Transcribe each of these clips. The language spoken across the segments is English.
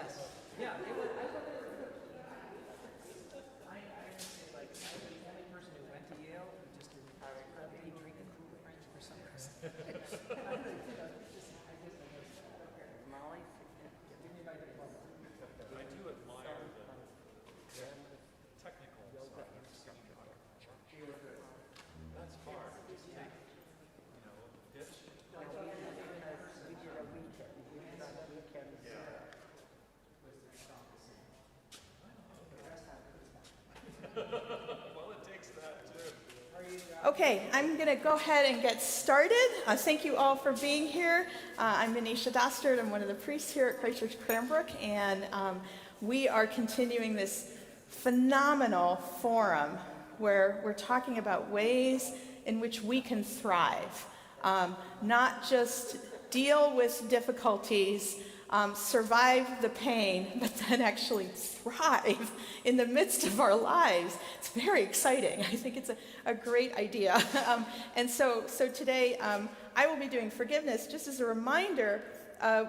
Yes. Yeah. It was, I look at it. I understand, like, every person who went to Yale who just didn't probably drink a Cool French for some reason. Molly? I do admire the technical side of discussion. That's hard. Just take, a pitch. No, we did a weekend. We did on the weekends. Well, it takes that too. Okay, I'm going to go ahead and get started. Thank you all for being here. I'm Manisha Dostert. I'm one of the priests here at Christ Church Cranbrook, and we are continuing this phenomenal forum where we're talking about ways in which we can thrive, not just deal with difficulties, survive the pain, but then actually thrive in the midst of our lives. It's very exciting. I think it's a great idea. And so today I will be doing forgiveness. Just as a reminder,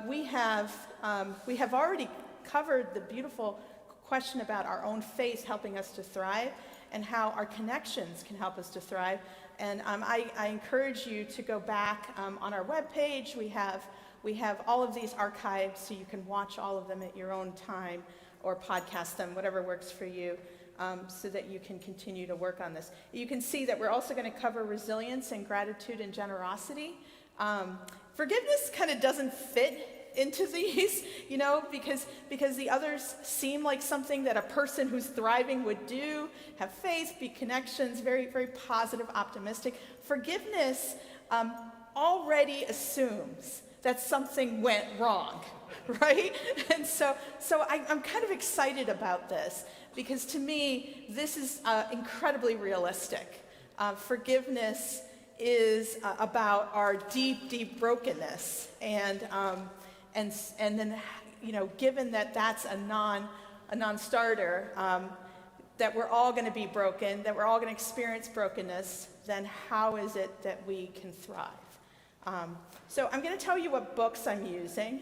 we have already covered the beautiful question about our own faith helping us to thrive and how our connections can help us to thrive. And I encourage you to go back on our webpage. We have all of these archived, so you can watch all of them at your own time or podcast them, whatever works for you, so that you can continue to work on this. You can see that we're also going to cover resilience and gratitude and generosity. Forgiveness kind of doesn't fit into these, because the others seem like something that a person who's thriving would do, have faith, be connections, very, very positive, optimistic. Forgiveness already assumes that something went wrong, right? And so I'm kind of excited about this, because to me, this is incredibly realistic. Forgiveness is about our deep, deep brokenness, and then, given that that's a non-starter, that we're all going to be broken, that we're all going to experience brokenness, then how is it that we can thrive? So I'm going to tell you what books I'm using.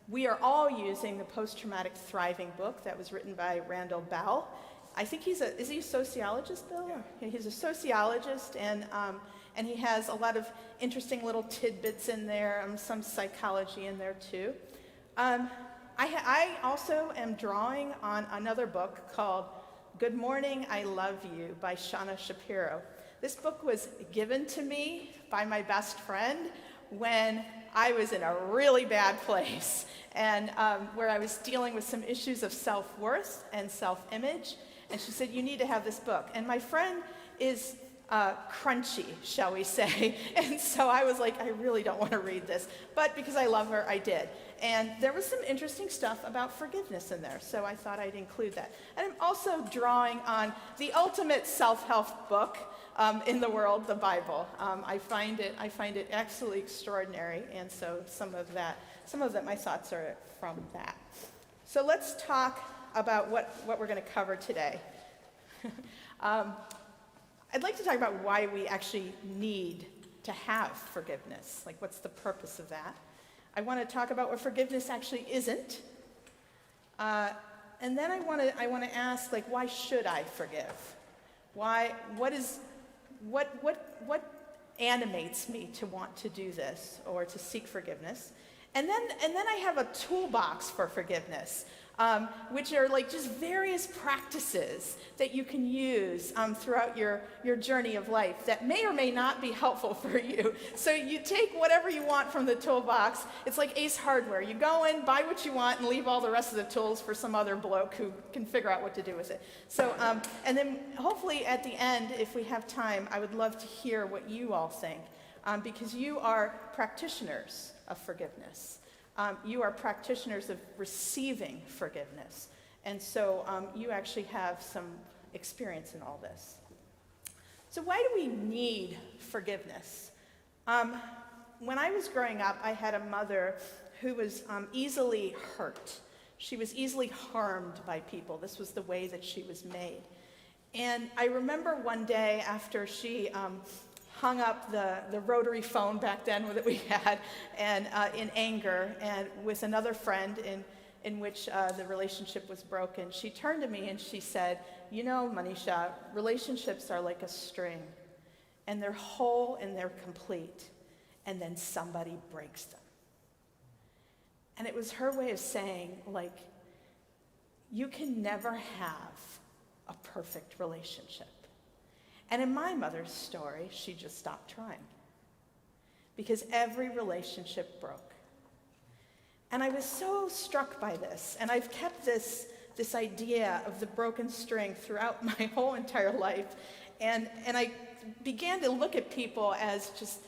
We are all using the Post-Traumatic Thriving book that was written by Randall Bell. I think is he a sociologist, Bill? Yeah. He's a sociologist, and he has a lot of interesting little tidbits in there, some psychology in there too. I also am drawing on another book called Good Morning, I Love You by Shauna Shapiro. This book was given to me by my best friend when I was in a really bad place, and where I was dealing with some issues of self-worth and self-image, and she said, you need to have this book. And my friend is crunchy, shall we say, and so I was like, I really don't want to read this, but because I love her, I did. And there was some interesting stuff about forgiveness in there, so I thought I'd include that. And I'm also drawing on the ultimate self-help book in the world, the Bible. I find it absolutely extraordinary, and so some of that my thoughts are from that. So let's talk about what we're going to cover today. I'd like to talk about why we actually need to have forgiveness. Like, what's the purpose of that? I want to talk about what forgiveness actually isn't. And then I want to ask, like, why should I forgive? What animates me to want to do this or to seek forgiveness? And then I have a toolbox for forgiveness, which are like just various practices that you can use throughout your journey of life that may or may not be helpful for you. So you take whatever you want from the toolbox. It's like Ace Hardware. You go in, buy what you want, and leave all the rest of the tools for some other bloke who can figure out what to do with it. So, and then hopefully at the end, if we have time, I would love to hear what you all think, because you are practitioners of forgiveness. You are practitioners of receiving forgiveness. And so you actually have some experience in all this. So why do we need forgiveness? When I was growing up, I had a mother who was easily hurt. She was easily harmed by people. This was the way that she was made. And I remember one day after she hung up the rotary phone back then that we had, and in anger, and with another friend in which the relationship was broken. She turned to me and she said, "You know, Manisha, relationships are like a string, and they're whole and they're complete, and then somebody breaks them." And it was her way of saying, like, you can never have a perfect relationship. And in my mother's story, she just stopped trying, because every relationship broke. And I was so struck by this, and I've kept this idea of the broken string throughout my whole entire life. And I began to look at people as just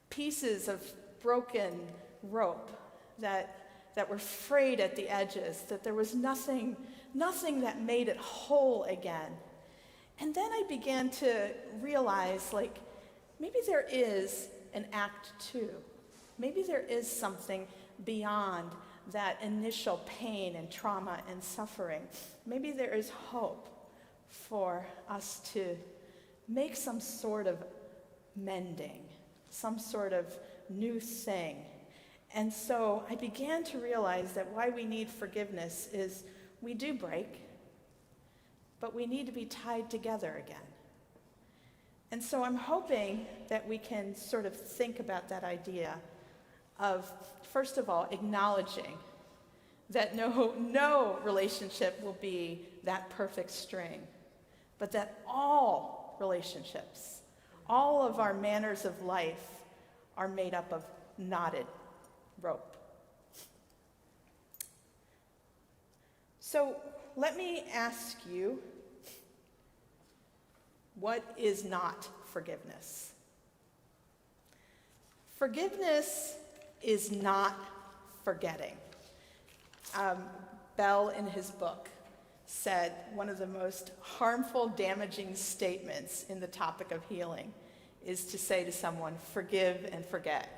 pieces of broken rope that were frayed at the edges, that there was nothing that made it whole again. And then I began to realize, like, maybe there is an act two. Maybe there is something beyond that initial pain and trauma and suffering. Maybe there is hope for us to make some sort of mending, some sort of new thing. And so I began to realize that why we need forgiveness is we do break, but we need to be tied together again. And so I'm hoping that we can sort of think about that idea of, first of all, acknowledging that no relationship will be that perfect string, but that all relationships, all of our manners of life are made up of knotted rope. So let me ask you, what is not forgiveness? Forgiveness is not forgetting. Bell, in his book, said one of the most harmful, damaging statements in the topic of healing is to say to someone, "Forgive and forget."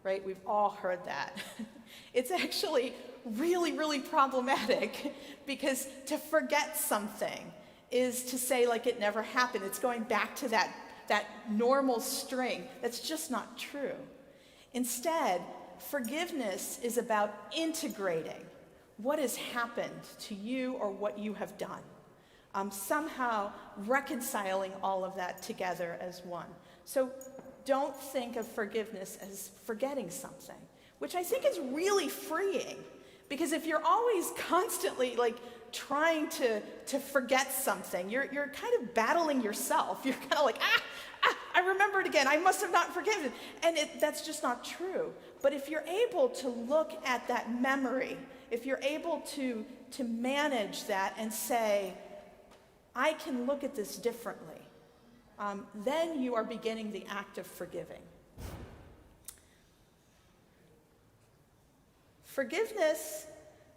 Right? We've all heard that. It's actually really, really problematic, because to forget something is to say like it never happened. It's going back to that normal string. That's just not true. Instead, forgiveness is about integrating what has happened to you or what you have done. Somehow reconciling all of that together as one. So don't think of forgiveness as forgetting something, which I think is really freeing. Because if you're always constantly like trying to forget something, you're kind of battling yourself. You're kind of like, I remembered again, I must have not forgiven. And that's just not true. But if you're able to look at that memory, if you're able to manage that and say, I can look at this differently, then you are beginning the act of forgiving. Forgiveness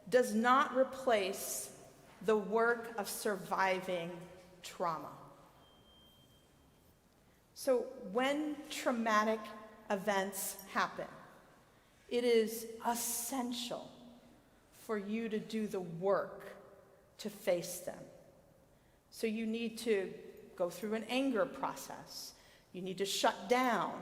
does not replace the work of surviving trauma. So when traumatic events happen, it is essential for you to do the work to face them. So you need to go through an anger process. You need to shut down.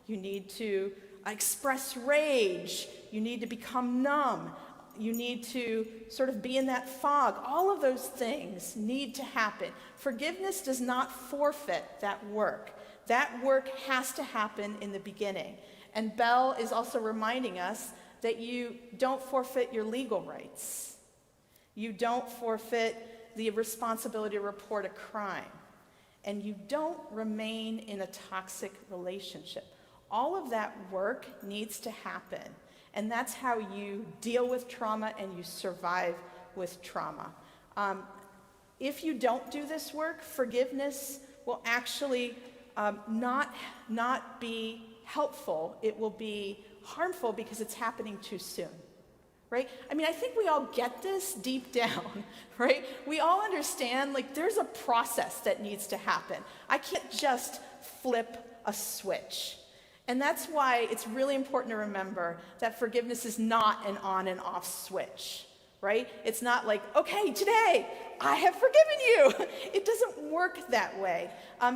You need to express rage. You need to become numb. You need to sort of be in that fog. All of those things need to happen. Forgiveness does not forfeit that work. That work has to happen in the beginning. And Bell is also reminding us that you don't forfeit your legal rights. You don't forfeit the responsibility to report a crime. And you don't remain in a toxic relationship. All of that work needs to happen. And that's how you deal with trauma and you survive with trauma. If you don't do this work, forgiveness will actually not be helpful. It will be harmful because it's happening too soon. Right? I mean, I think we all get this deep down, right? We all understand, like, there's a process that needs to happen. I can't just flip a switch. And that's why it's really important to remember that forgiveness is not an on and off switch. right? It's not like, okay, today I have forgiven you. It doesn't work that way.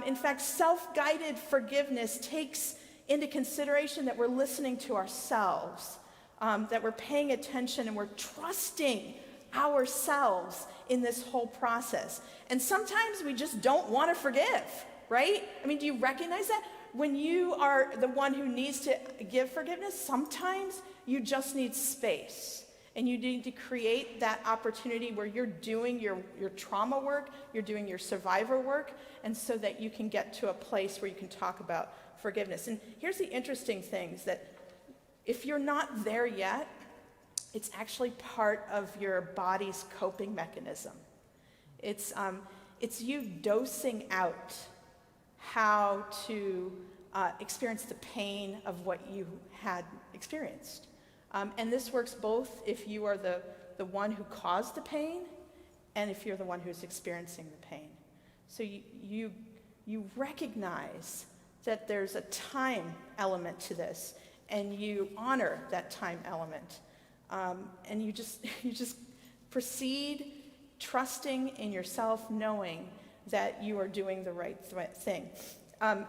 In fact, self-guided forgiveness takes into consideration that we're listening to ourselves, that we're paying attention and we're trusting ourselves in this whole process. And sometimes we just don't want to forgive, right? I mean, do you recognize that? When you are the one who needs to give forgiveness, sometimes you just need space. And you need to create that opportunity where you're doing your trauma work, you're doing your survivor work, and so that you can get to a place where you can talk about forgiveness. And here's the interesting thing, is that if you're not there yet, it's actually part of your body's coping mechanism. It's you dosing out how to experience the pain of what you had experienced. And this works both if you are the one who caused the pain and if you're the one who's experiencing the pain. So you recognize that there's a time element to this, and you honor that time element. And you just proceed trusting in yourself, knowing that you are doing the right thing.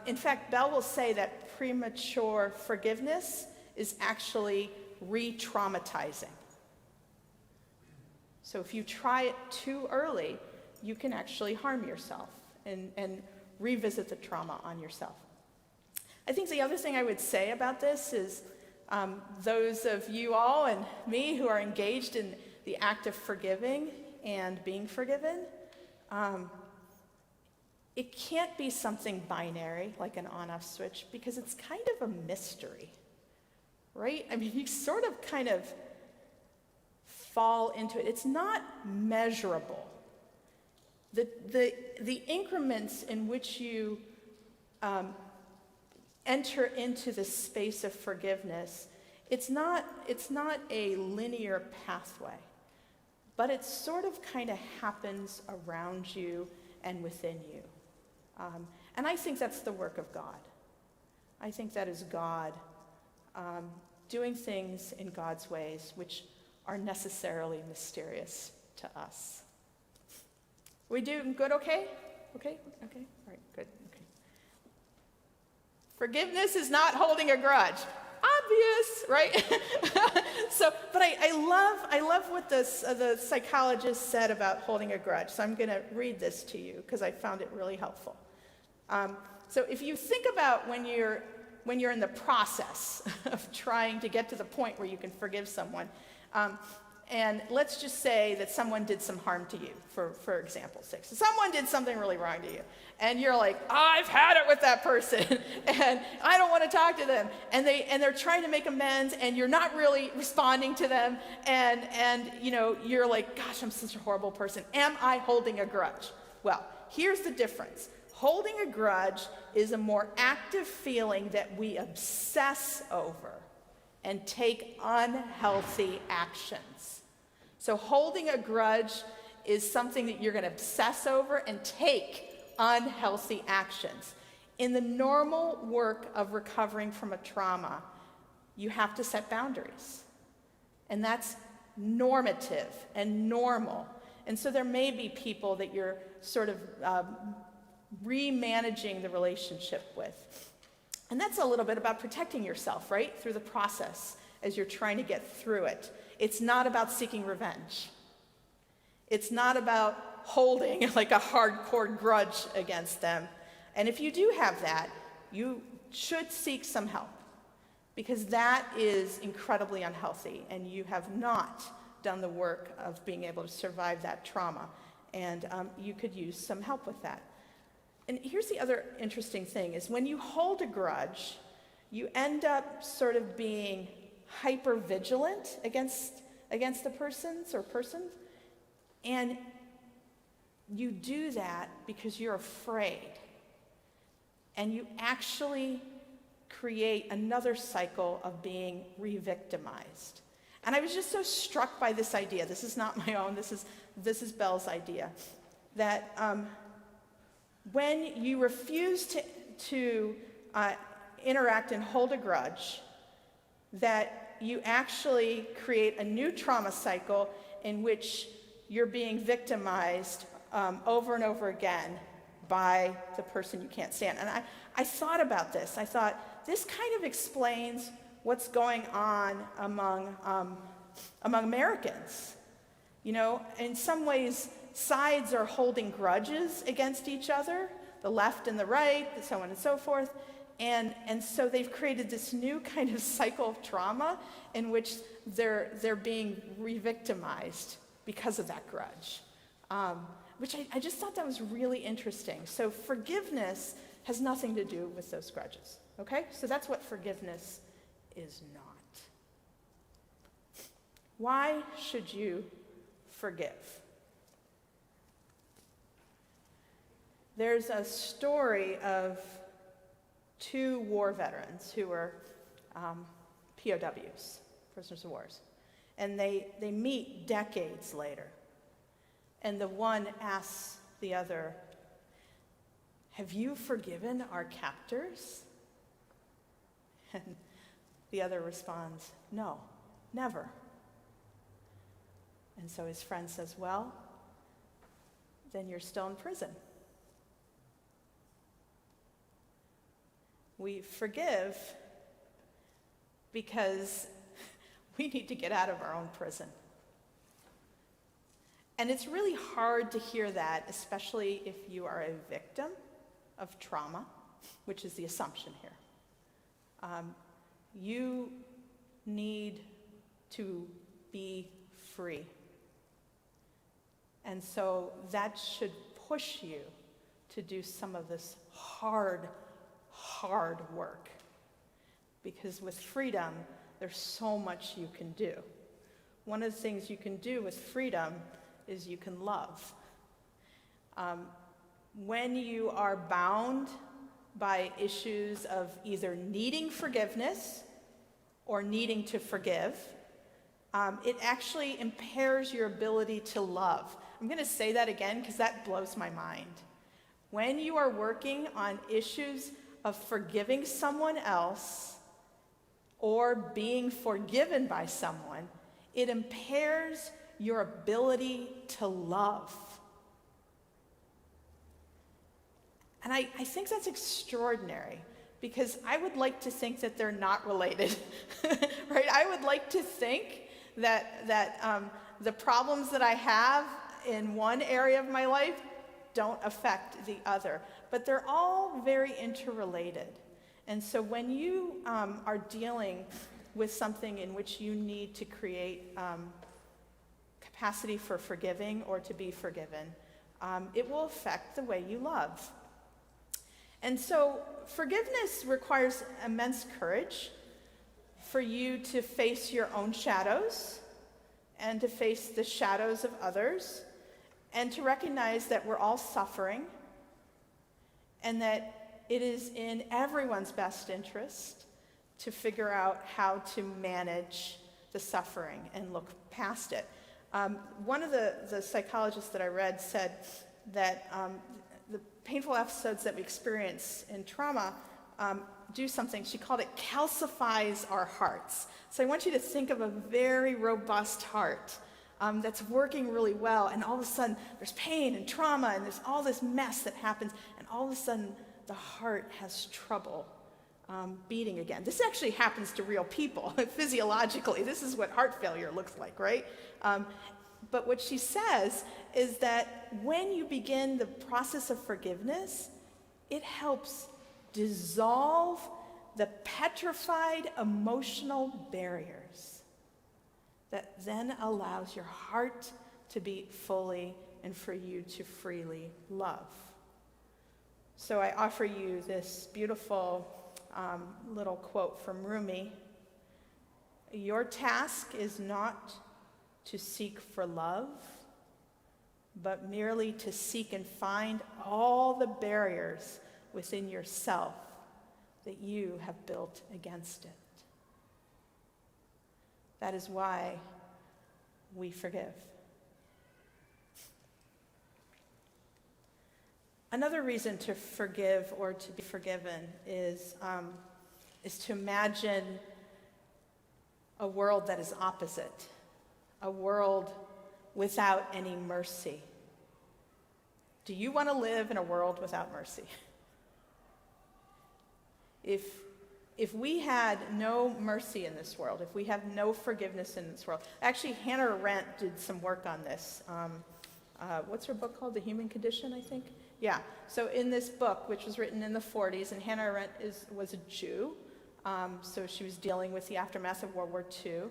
In fact, Bell will say that premature forgiveness is actually re-traumatizing. So if you try it too early, you can actually harm yourself and revisit the trauma on yourself. I think the other thing I would say about this is those of you all and me who are engaged in the act of forgiving and being forgiven, it can't be something binary, like an on-off switch, because it's kind of a mystery. Right? I mean, you sort of kind of fall into it. It's not measurable. The increments in which you enter into the space of forgiveness, it's not a linear pathway, but it sort of kind of happens around you and within you. And I think that's the work of God. I think that is God doing things in God's ways, which are necessarily mysterious to us. We doing good, okay? Okay? All right, good, okay. Forgiveness is not holding a grudge. Obvious, right? But I love what the psychologist said about holding a grudge. So I'm going to read this to you because I found it really helpful. So if you think about when you're in the process of trying to get to the point where you can forgive someone, and let's just say that someone did some harm to you, for example's sake. So someone did something really wrong to you, and you're like, I've had it with that person, and I don't want to talk to them, and they're trying to make amends, and you're not really responding to them, and you're like, gosh, I'm such a horrible person. Am I holding a grudge? Well, here's the difference. Holding a grudge is a more active feeling that we obsess over and take unhealthy actions. So holding a grudge is something that you're going to obsess over and take unhealthy actions. In the normal work of recovering from a trauma, you have to set boundaries. And that's normative and normal. And so there may be people that you're sort of re-managing the relationship with. And that's a little bit about protecting yourself, right? Through the process as you're trying to get through it. It's not about seeking revenge. It's not about holding like a hardcore grudge against them. And if you do have that, you should seek some help, because that is incredibly unhealthy, and you have not done the work of being able to survive that trauma. And you could use some help with that. And here's the other interesting thing, is when you hold a grudge, you end up sort of being hyper-vigilant against the person, and you do that because you're afraid. And you actually create another cycle of being re-victimized. And I was just so struck by this idea. This is not my own, this is Belle's idea, that when you refuse to interact and hold a grudge, that you actually create a new trauma cycle, in which you're being victimized over and over again by the person you can't stand. And I thought about this. I thought, this kind of explains what's going on among Americans. You know, in some ways, sides are holding grudges against each other, the left and the right, so on and so forth. And so they've created this new kind of cycle of trauma in which they're being re-victimized because of that grudge, which I just thought that was really interesting. So forgiveness has nothing to do with those grudges, okay? So that's what forgiveness is not. Why should you forgive? There's a story of two war veterans who were POWs, prisoners of wars. And they meet decades later. And the one asks the other, "Have you forgiven our captors?" And the other responds, "No, never." And so his friend says, "Well, then you're still in prison." We forgive because we need to get out of our own prison. And it's really hard to hear that, especially if you are a victim of trauma, which is the assumption here. You need to be free. And so that should push you to do some of this hard work. Because with freedom, there's so much you can do. One of the things you can do with freedom is you can love. When you are bound by issues of either needing forgiveness or needing to forgive, it actually impairs your ability to love. I'm going to say that again because that blows my mind. When you are working on issues of forgiving someone else or being forgiven by someone, it impairs your ability to love. And I think that's extraordinary because I would like to think that they're not related, right? I would like to think that the problems that I have in one area of my life don't affect the other. But they're all very interrelated. And so when you are dealing with something in which you need to create capacity for forgiving or to be forgiven, it will affect the way you love. And so forgiveness requires immense courage for you to face your own shadows and to face the shadows of others and to recognize that we're all suffering and that it is in everyone's best interest to figure out how to manage the suffering and look past it. One of the psychologists that I read said that the painful episodes that we experience in trauma do something. She called it calcifies our hearts. So I want you to think of a very robust heart that's working really well, and all of a sudden there's pain and trauma and there's all this mess that happens, and all of a sudden the heart has trouble beating again. This actually happens to real people physiologically. This is what heart failure looks like, right? But what she says is that when you begin the process of forgiveness, it helps dissolve the petrified emotional barriers that then allows your heart to beat fully and for you to freely love. So I offer you this beautiful little quote from Rumi. Your task is not to seek for love, but merely to seek and find all the barriers within yourself that you have built against it. That is why we forgive. Another reason to forgive or to be forgiven is to imagine a world that is opposite, a world without any mercy? Do you want to live in a world without mercy? If we had no mercy in this world, if we have no forgiveness in this world, actually Hannah Arendt did some work on this. What's her book called? The Human Condition, I think? Yeah. So in this book, which was written in the 40s, and Hannah Arendt was a Jew, so she was dealing with the aftermath of World War II,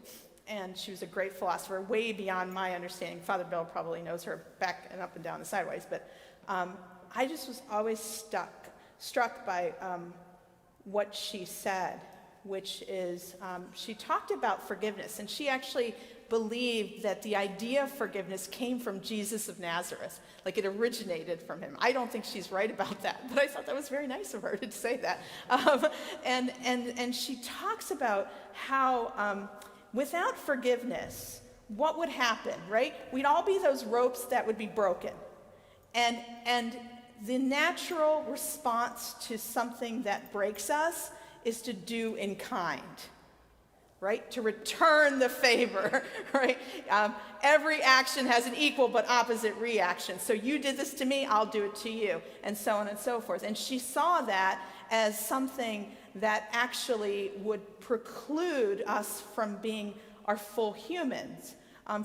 and she was a great philosopher, way beyond my understanding. Father Bill probably knows her back and up and down and sideways, but I just was always struck by what she said, which is she talked about forgiveness, and she actually believed that the idea of forgiveness came from Jesus of Nazareth, like it originated from him. I don't think she's right about that, but I thought that was very nice of her to say that. And she talks about how without forgiveness, what would happen, right? We'd all be those ropes that would be broken. And the natural response to something that breaks us is to do in kind, right? To return the favor, right? Every action has an equal but opposite reaction. So you did this to me, I'll do it to you, and so on and so forth. And she saw that as something that actually would preclude us from being our full humans,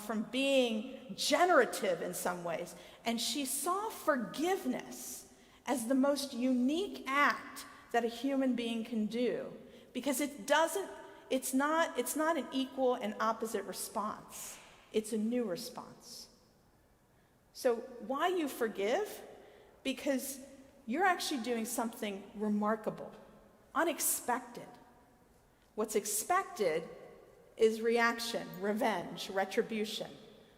from being generative in some ways. And she saw forgiveness as the most unique act that a human being can do, because it's not an equal and opposite response. It's a new response. So why you forgive? Because you're actually doing something remarkable, unexpected. What's expected is reaction, revenge, retribution.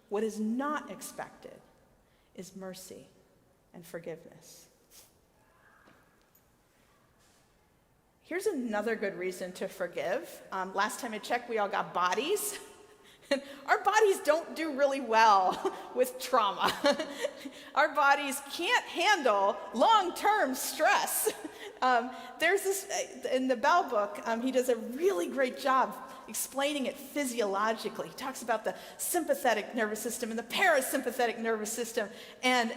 What is not expected is mercy and forgiveness. Here's another good reason to forgive. Last time I checked, we all got bodies. Our bodies don't do really well with trauma. Our bodies can't handle long-term stress. There's this, in the Bell book, he does a really great job explaining it physiologically. He talks about the sympathetic nervous system and the parasympathetic nervous system and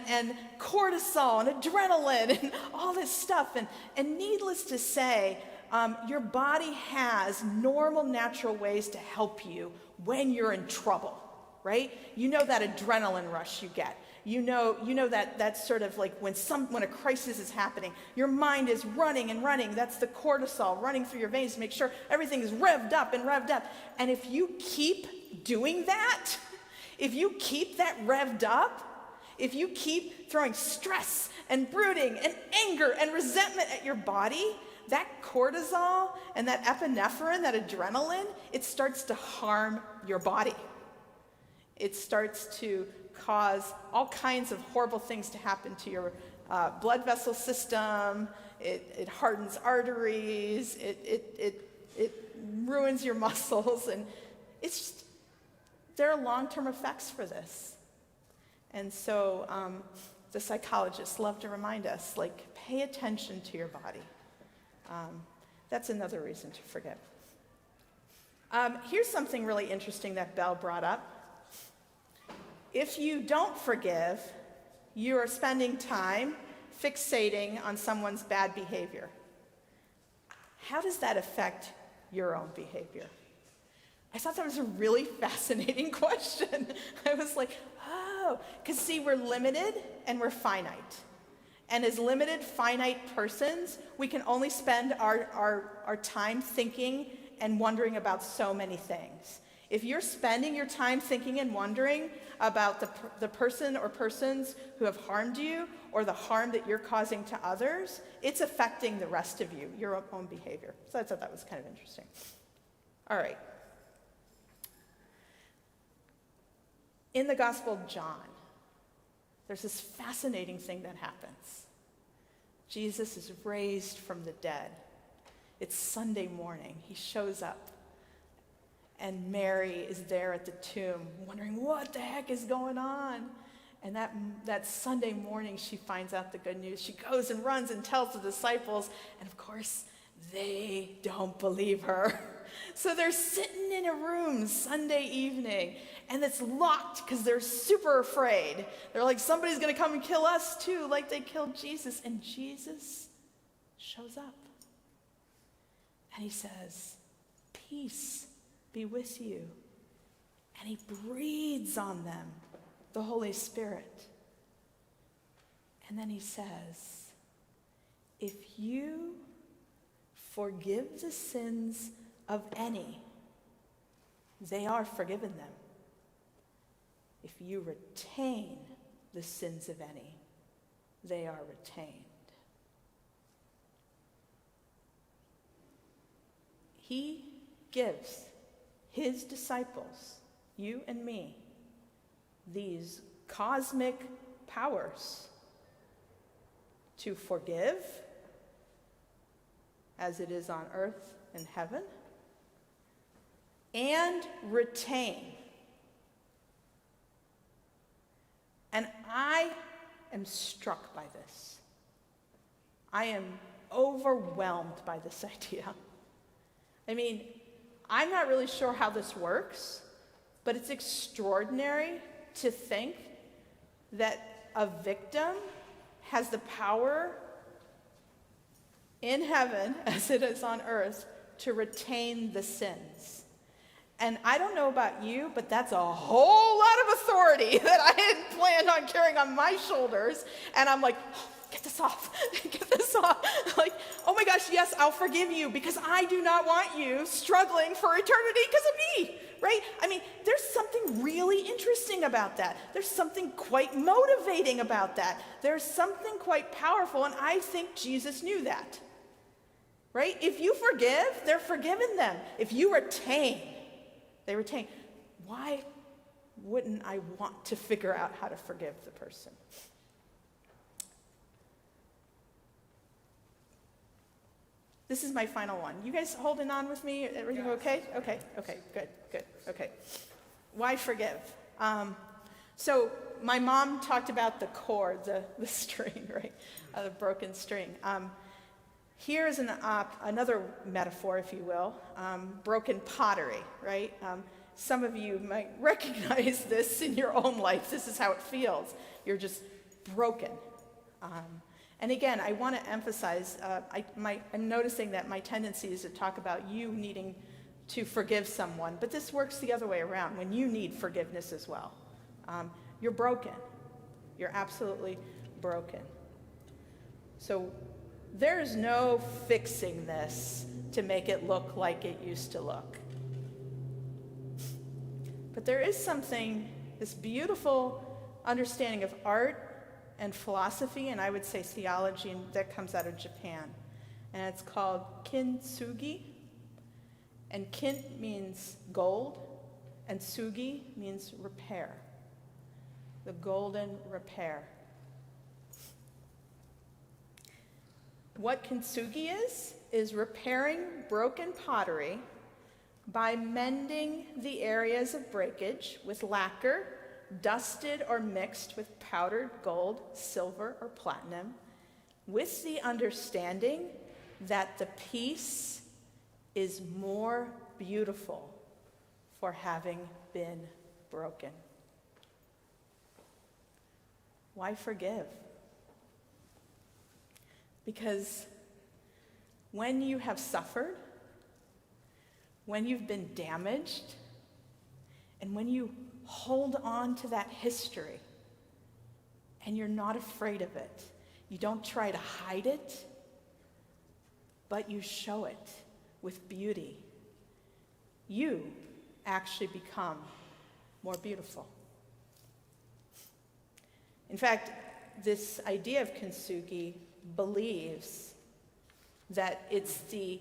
cortisol and adrenaline and all this stuff. And needless to say, your body has normal, natural ways to help you when you're in trouble, right? You know that adrenaline rush you get. You know that that's sort of like when a crisis is happening, your mind is running and running. That's the cortisol running through your veins to make sure everything is revved up. And if you keep doing that, if you keep that revved up, if you keep throwing stress and brooding and anger and resentment at your body, that cortisol and that epinephrine, that adrenaline, it starts to harm your body. It starts to cause all kinds of horrible things to happen to your blood vessel system. It hardens arteries. It ruins your muscles, and it's just, there are long-term effects for this. And so the psychologists love to remind us, like, pay attention to your body. That's another reason to forgive. Here's something really interesting that Bell brought up. If you don't forgive, you are spending time fixating on someone's bad behavior. How does that affect your own behavior? I thought that was a really fascinating question. I was like, oh, because see, we're limited and we're finite. And as limited, finite persons, we can only spend our time thinking and wondering about so many things. If you're spending your time thinking and wondering about the person or persons who have harmed you or the harm that you're causing to others, it's affecting the rest of you, your own behavior. So I thought that was kind of interesting. All right. In the Gospel of John, there's this fascinating thing that happens. Jesus is raised from the dead. It's Sunday morning. He shows up. And Mary is there at the tomb, wondering what the heck is going on. And that Sunday morning, she finds out the good news. She goes and runs and tells the disciples. And of course, they don't believe her. So they're sitting in a room Sunday evening, and it's locked because they're super afraid. They're like, somebody's going to come and kill us too, like they killed Jesus. And Jesus shows up. And he says, peace be with you. And he breathes on them the Holy Spirit. And then he says, if you forgive the sins of any, they are forgiven them. If you retain the sins of any, they are retained. He gives his disciples, you and me, these cosmic powers to forgive, as it is on earth and heaven, and retain. And I am struck by this. I am overwhelmed by this idea. I mean, I'm not really sure how this works, but it's extraordinary to think that a victim has the power in heaven, as it is on earth, to retain the sins. And I don't know about you, but that's a whole lot of authority that I hadn't planned on carrying on my shoulders. And I'm like, oh, get this off, get this off. Like, oh my gosh, yes, I'll forgive you because I do not want you struggling for eternity because of me, right? I mean, there's something really interesting about that. There's something quite motivating about that. There's something quite powerful, and I think Jesus knew that, right? If you forgive, they're forgiven them. If you retain, they retain. Why wouldn't I want to figure out how to forgive the person? This is my final one. You guys holding on with me? Everything okay? Okay, good, okay. Why forgive? So my mom talked about the cord, the string, right? The broken string. Here's another metaphor, if you will, broken pottery, right? Some of you might recognize this in your own life. This is how it feels. You're just broken. And again, I want to emphasize, I'm noticing that my tendency is to talk about you needing to forgive someone, but this works the other way around, when you need forgiveness as well. You're broken. You're absolutely broken. So there's no fixing this to make it look like it used to look. But there is something, this beautiful understanding of art and philosophy, and I would say theology, and that comes out of Japan. And it's called kintsugi. And kin means gold, and sugi means repair. The golden repair. What kintsugi is repairing broken pottery by mending the areas of breakage with lacquer, dusted or mixed with powdered gold, silver, or platinum, with the understanding that the piece is more beautiful for having been broken. Why forgive? Because when you have suffered, when you've been damaged, and when you hold on to that history and you're not afraid of it, you don't try to hide it, but you show it with beauty, you actually become more beautiful. In fact, this idea of kintsugi believes that it's the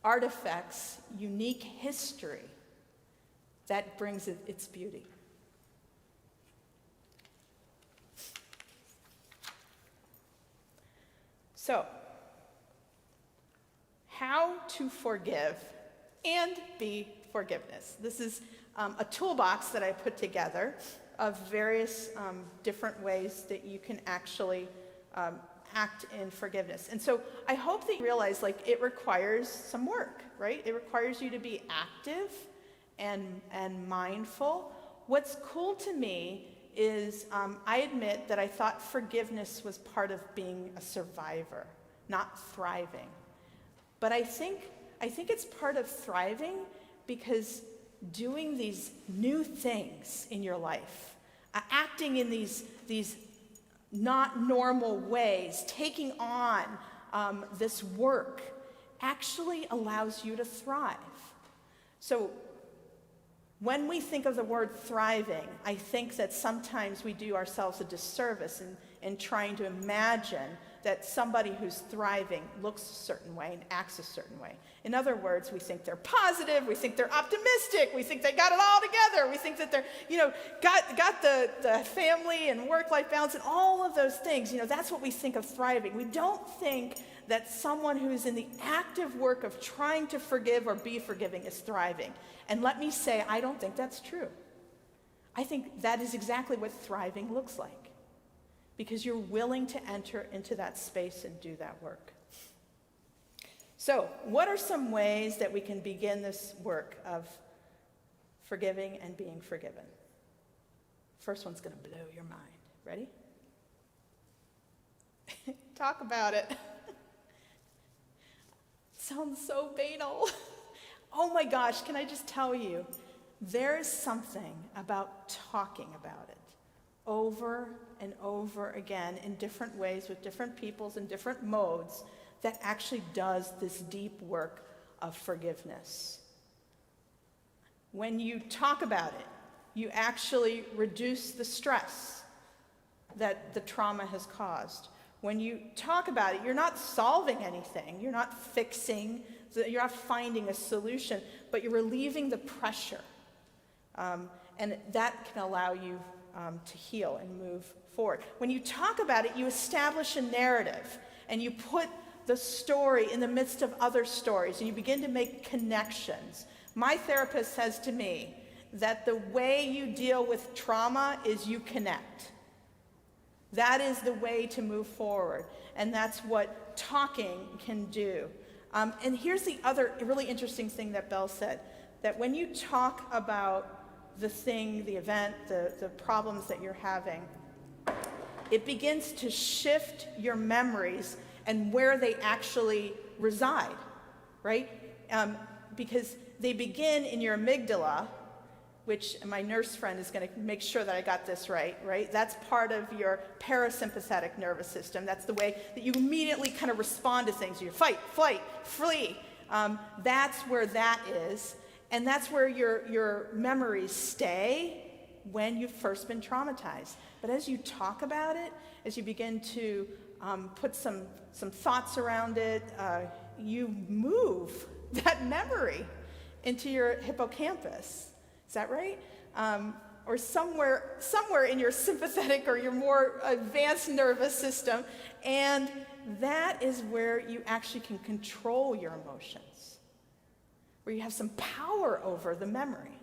artifact's unique history that brings it its beauty. So, how to forgive and be forgiveness. This is a toolbox that I put together of various different ways that you can actually act in forgiveness. And so I hope that you realize, like, it requires some work, right? It requires you to be active and mindful. What's cool to me is I admit that I thought forgiveness was part of being a survivor, not thriving. But I think it's part of thriving because doing these new things in your life, acting in these not normal ways, taking on this work, actually allows you to thrive. So when we think of the word thriving, I think that sometimes we do ourselves a disservice in trying to imagine that somebody who's thriving looks a certain way and acts a certain way. In other words, we think they're positive, we think they're optimistic, we think they got it all together, we think that they're, got the family and work-life balance and all of those things. That's what we think of thriving. We don't think that someone who's in the active work of trying to forgive or be forgiving is thriving. And let me say, I don't think that's true. I think that is exactly what thriving looks like, because you're willing to enter into that space and do that work. So, what are some ways that we can begin this work of forgiving and being forgiven? First one's going to blow your mind. Ready? Talk about it. Sounds so banal. Oh my gosh, can I just tell you, there is something about talking about it over and over again in different ways with different peoples and different modes that actually does this deep work of forgiveness. When you talk about it, you actually reduce the stress that the trauma has caused. When you talk about it, you're not solving anything, you're not fixing, you're not finding a solution, but you're relieving the pressure. And that can allow you to heal and move forward. When you talk about it, you establish a narrative, and you put the story in the midst of other stories, and you begin to make connections. My therapist says to me that the way you deal with trauma is you connect. That is the way to move forward, and that's what talking can do. And here's the other really interesting thing that Belle said, that when you talk about the thing, the event, the problems that you're having, it begins to shift your memories and where they actually reside, right? Because they begin in your amygdala, which my nurse friend is going to make sure that I got this right? That's part of your parasympathetic nervous system. That's the way that you immediately kind of respond to things. You fight, flight, flee. That's where that is. And that's where your memories stay when you've first been traumatized. But as you talk about it, as you begin to put some thoughts around it, you move that memory into your hippocampus. Is that right? Or somewhere in your sympathetic or your more advanced nervous system. And that is where you actually can control your emotions, where you have some power over the memory.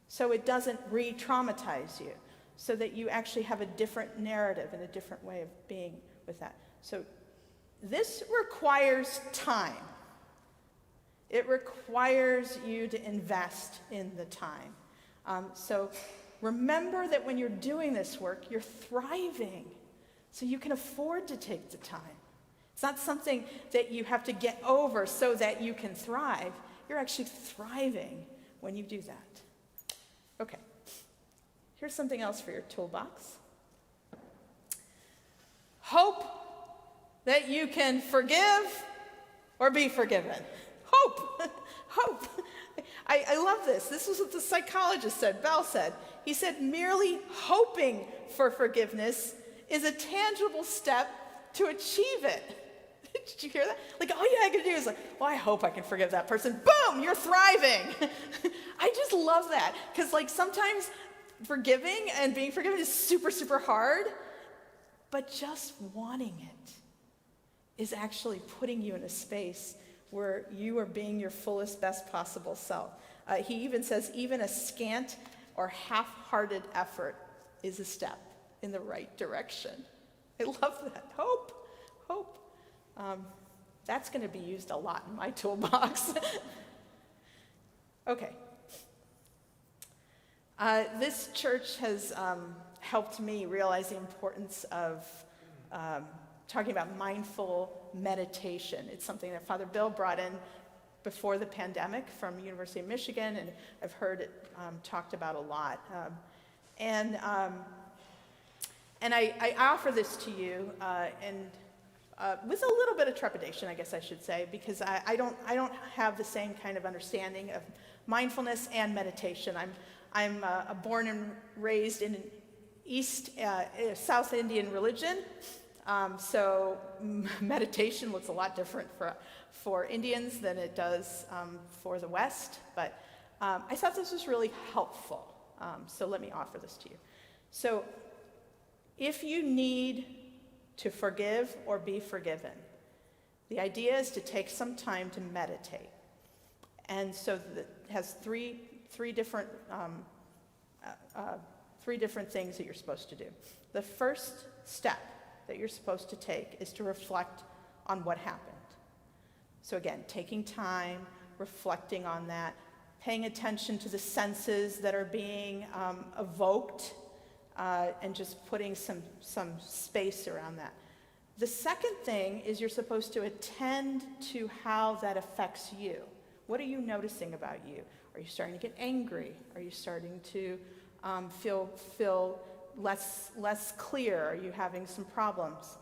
So it doesn't re-traumatize you, so that you actually have a different narrative and a different way of being with that. So this requires time. It requires you to invest in the time. So remember that when you're doing this work, you're thriving. So you can afford to take the time. It's not something that you have to get over so that you can thrive. You're actually thriving when you do that. Okay. Here's something else for your toolbox. Hope that you can forgive or be forgiven. Hope. Hope. I love this. This is what the psychologist said, Bell said. He said, merely hoping for forgiveness is a tangible step to achieve it. Did you hear that? Like, all you had to do is like, well, I hope I can forgive that person. Boom, you're thriving. I just love that. Because like sometimes forgiving and being forgiven is super, super hard. But just wanting it is actually putting you in a space where you are being your fullest, best possible self. He even says, even a scant or half-hearted effort is a step in the right direction. I love that. Hope. That's going to be used a lot in my toolbox. Okay. This church has helped me realize the importance of talking about mindful meditation. It's something that Father Bill brought in before the pandemic from University of Michigan, and I've heard it talked about a lot. And I offer this to you, with a little bit of trepidation, I guess I should say, because I don't have the same kind of understanding of mindfulness and meditation. I'm born and raised in an South Indian religion, so meditation looks a lot different for Indians than it does for the West. But I thought this was really helpful, so let me offer this to you. So if you need to forgive or be forgiven, the idea is to take some time to meditate. And so it has three different things that you're supposed to do. The first step that you're supposed to take is to reflect on what happened. So again, taking time, reflecting on that, paying attention to the senses that are being evoked, and just putting some space around that. The second thing is you're supposed to attend to how that affects you. What are you noticing about you? Are you starting to get angry? Are you starting to feel less clear? Are you having some problems?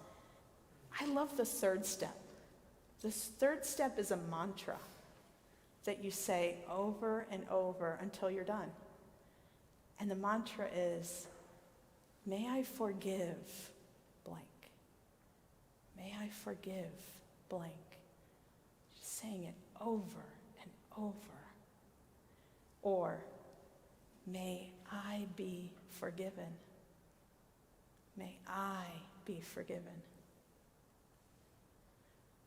I love the third step. This third step is a mantra that you say over and over until you're done. And the mantra is, may I forgive blank. May I forgive blank. Just saying it over and over. Or, may I be forgiven. May I be forgiven.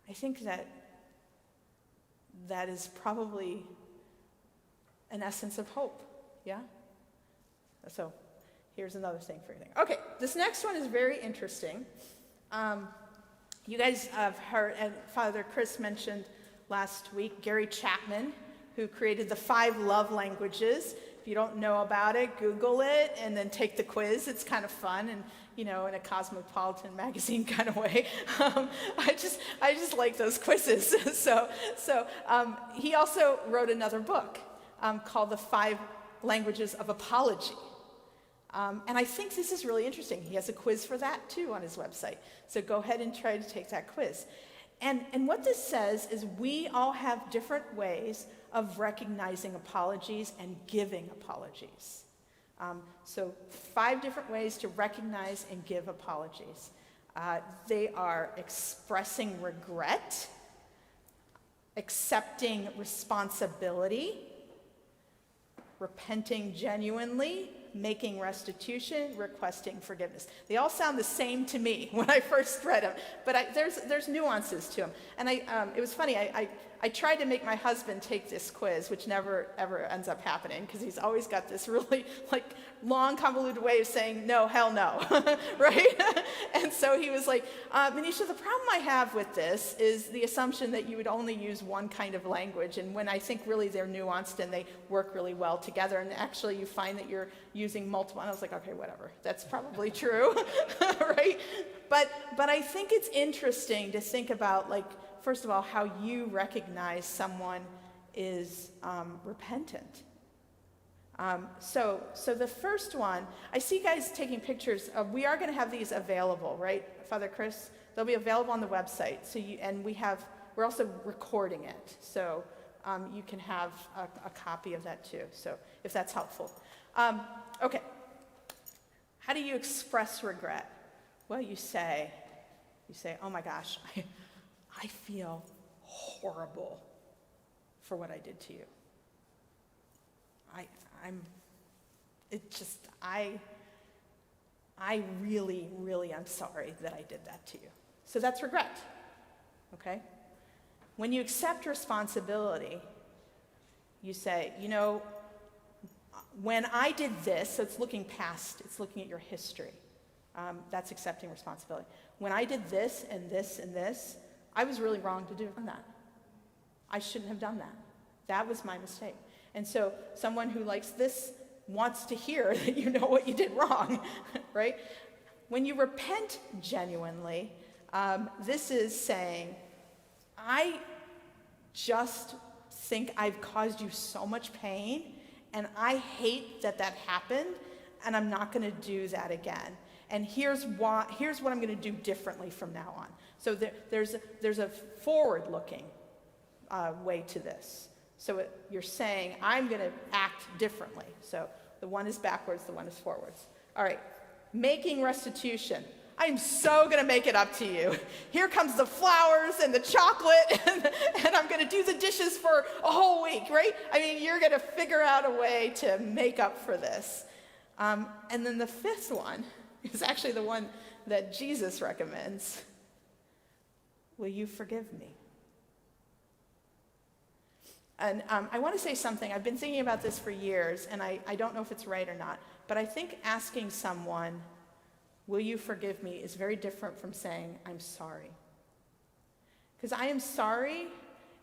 I think that is probably an essence of hope, yeah? So, here's another thing for you. Okay, this next one is very interesting. You guys have heard, and Father Chris mentioned last week, Gary Chapman, who created the 5 love languages. If you don't know about it, Google it and then take the quiz. It's kind of fun and, in a Cosmopolitan magazine kind of way. I just like those quizzes. So he also wrote another book called The 5 Languages of Apology. And I think this is really interesting. He has a quiz for that too on his website. So go ahead and try to take that quiz. And what this says is we all have different ways of recognizing apologies and giving apologies. So 5 different ways to recognize and give apologies. They are expressing regret, accepting responsibility, repenting genuinely, making restitution, requesting forgiveness. They all sound the same to me when I first read them, but there's nuances to them. And it was funny, I tried to make my husband take this quiz, which never ever ends up happening, because he's always got this really long, convoluted way of saying, no, hell no, right? And so he was like, Manisha, the problem I have with this is the assumption that you would only use one kind of language, and when I think really they're nuanced and they work really well together, and actually you find that you're using multiple, and I was like, okay, whatever, that's probably true, right? But I think it's interesting to think about, first of all, how you recognize someone is repentant. So the first one, I see you guys taking pictures of, we are going to have these available, right, Father Chris? They'll be available on the website. We're also recording it, so you can have a copy of that too. So if that's helpful. Okay. How do you express regret? Well, you say, oh my gosh, I feel horrible for what I did to you. I really, really am sorry that I did that to you. So that's regret, okay? When you accept responsibility, you say, when I did this, so it's looking past, it's looking at your history. That's accepting responsibility. When I did this and this and this, I was really wrong to do that. I shouldn't have done that. That was my mistake. And so someone who likes this wants to hear that you know what you did wrong, right? When you repent genuinely, this is saying, I just think I've caused you so much pain, and I hate that happened, and I'm not going to do that again. And here's what I'm going to do differently from now on. So there's a forward-looking way to this. So you're saying, I'm going to act differently. So the one is backwards, the one is forwards. All right, making restitution. I'm so going to make it up to you. Here comes the flowers and the chocolate, and I'm going to do the dishes for a whole week, right? I mean, you're going to figure out a way to make up for this. And then the fifth one is actually the one that Jesus recommends. Will you forgive me? And I want to say something. I've been thinking about this for years, and I don't know if it's right or not, but I think asking someone, will you forgive me, is very different from saying, I'm sorry. Because I am sorry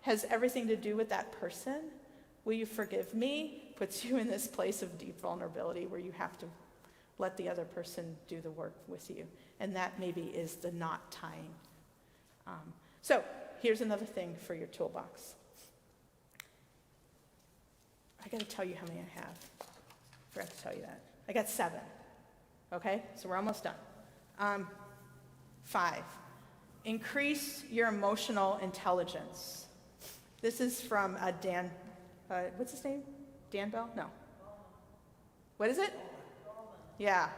has everything to do with that person. Will you forgive me puts you in this place of deep vulnerability where you have to let the other person do the work with you. And that maybe is the knot tying. So here's another thing for your toolbox. I got to tell you how many I have. Forgot to tell you that. I got 7. Okay, so we're almost done. 5, increase your emotional intelligence. This is from Dan, what's his name? Dan Bell? No. What is it? Yeah,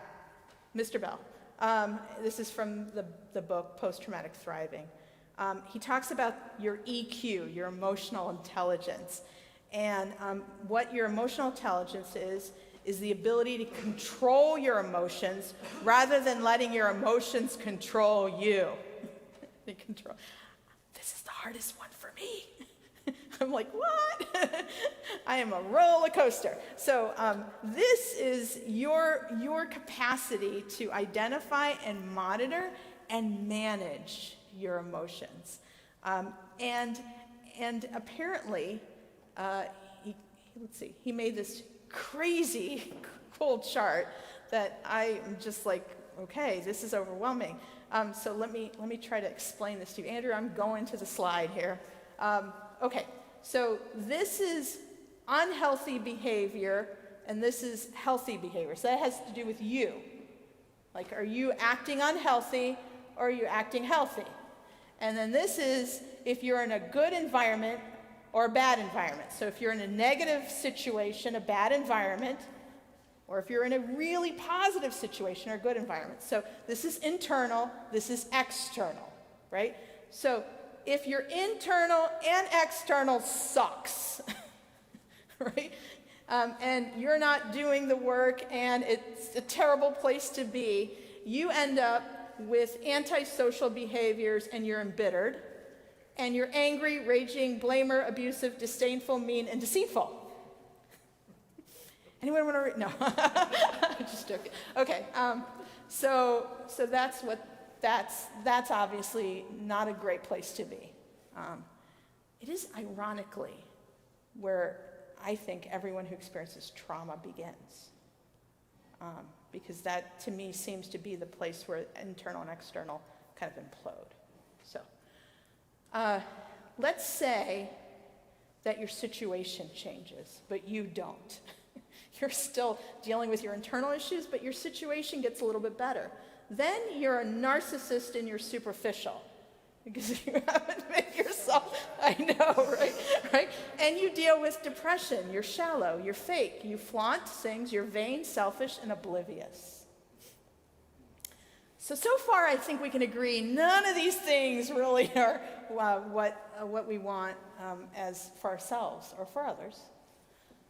Mr. Bell. This is from the book Post-Traumatic Thriving. He talks about your EQ, your emotional intelligence. And what your emotional intelligence is the ability to control your emotions rather than letting your emotions control you. This is the hardest one for me. I'm like, what? I am a roller coaster. So this is your capacity to identify and monitor and manage your emotions. And apparently, he made this crazy cool chart that I'm just like, okay, this is overwhelming. So let me try to explain this to you. Andrew, I'm going to the slide here. Okay, so this is unhealthy behavior, and this is healthy behavior. So that has to do with you. Like, are you acting unhealthy, or are you acting healthy? And then this is if you're in a good environment or a bad environment. So if you're in a negative situation, a bad environment, or if you're in a really positive situation or a good environment. So this is internal, this is external, right? So if your internal and external sucks, right? And you're not doing the work and it's a terrible place to be, you end up with antisocial behaviors and you're embittered. And you're angry, raging, blamer, abusive, disdainful, mean, and deceitful. Anyone want to read? No. I'm just joking. Okay. So that's obviously not a great place to be. It is ironically where I think everyone who experiences trauma begins. Because that, to me, seems to be the place where internal and external kind of implode. So. Let's say that your situation changes, but you don't. You're still dealing with your internal issues, but your situation gets a little bit better. Then you're a narcissist and you're superficial because you haven't made yourself, I know, right? And you deal with depression. You're shallow, you're fake, you flaunt things, you're vain, selfish, and oblivious. So far, I think we can agree none of these things really are what we want as for ourselves or for others.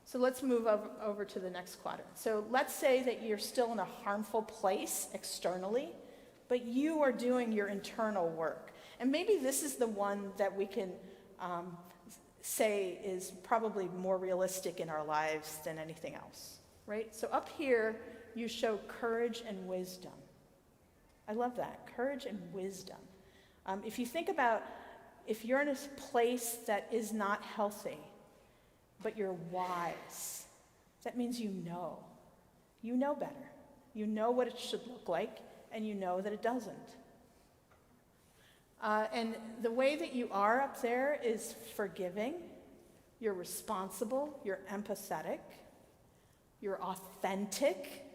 So let's move over to the next quadrant. So let's say that you're still in a harmful place externally, but you are doing your internal work. And maybe this is the one that we can say is probably more realistic in our lives than anything else, right? So up here, you show courage and wisdom. I love that, courage and wisdom. If you think about if you're in a place that is not healthy, but you're wise, that means you know. You know better. You know what it should look like, and you know that it doesn't. And the way that you are up there is forgiving. You're responsible. You're empathetic. You're authentic.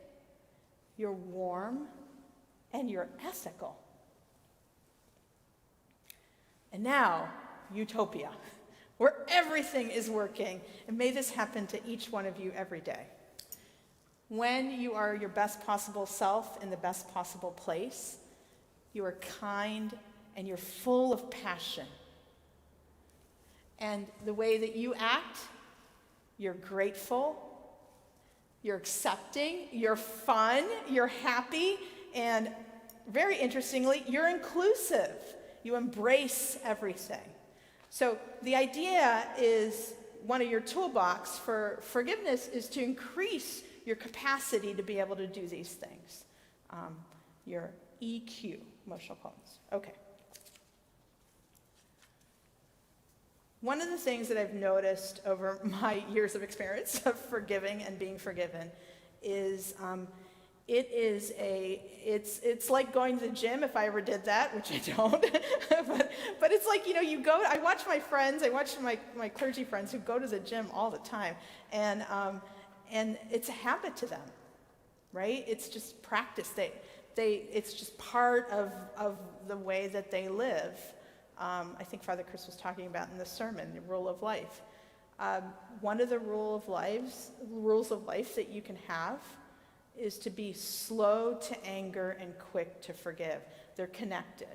You're warm. And you're ethical. And now, utopia, where everything is working. And may this happen to each one of you every day. When you are your best possible self in the best possible place, you are kind and you're full of passion. And the way that you act, you're grateful, you're accepting, you're fun, you're happy, and very interestingly, you're inclusive. You embrace everything. So the idea is, one of your toolbox for forgiveness is to increase your capacity to be able to do these things. Your EQ, emotional qualities. Okay. One of the things that I've noticed over my years of experience of forgiving and being forgiven is it's like going to the gym, if I ever did that, which I don't. but it's like, you go, I watch my friends, I watch my clergy friends who go to the gym all the time, and it's a habit to them, right? It's just practice. It's just part of the way that they live. I think Father Chris was talking about in the sermon, the rule of life. One of the rules of life that you can have is to be slow to anger and quick to forgive. They're connected.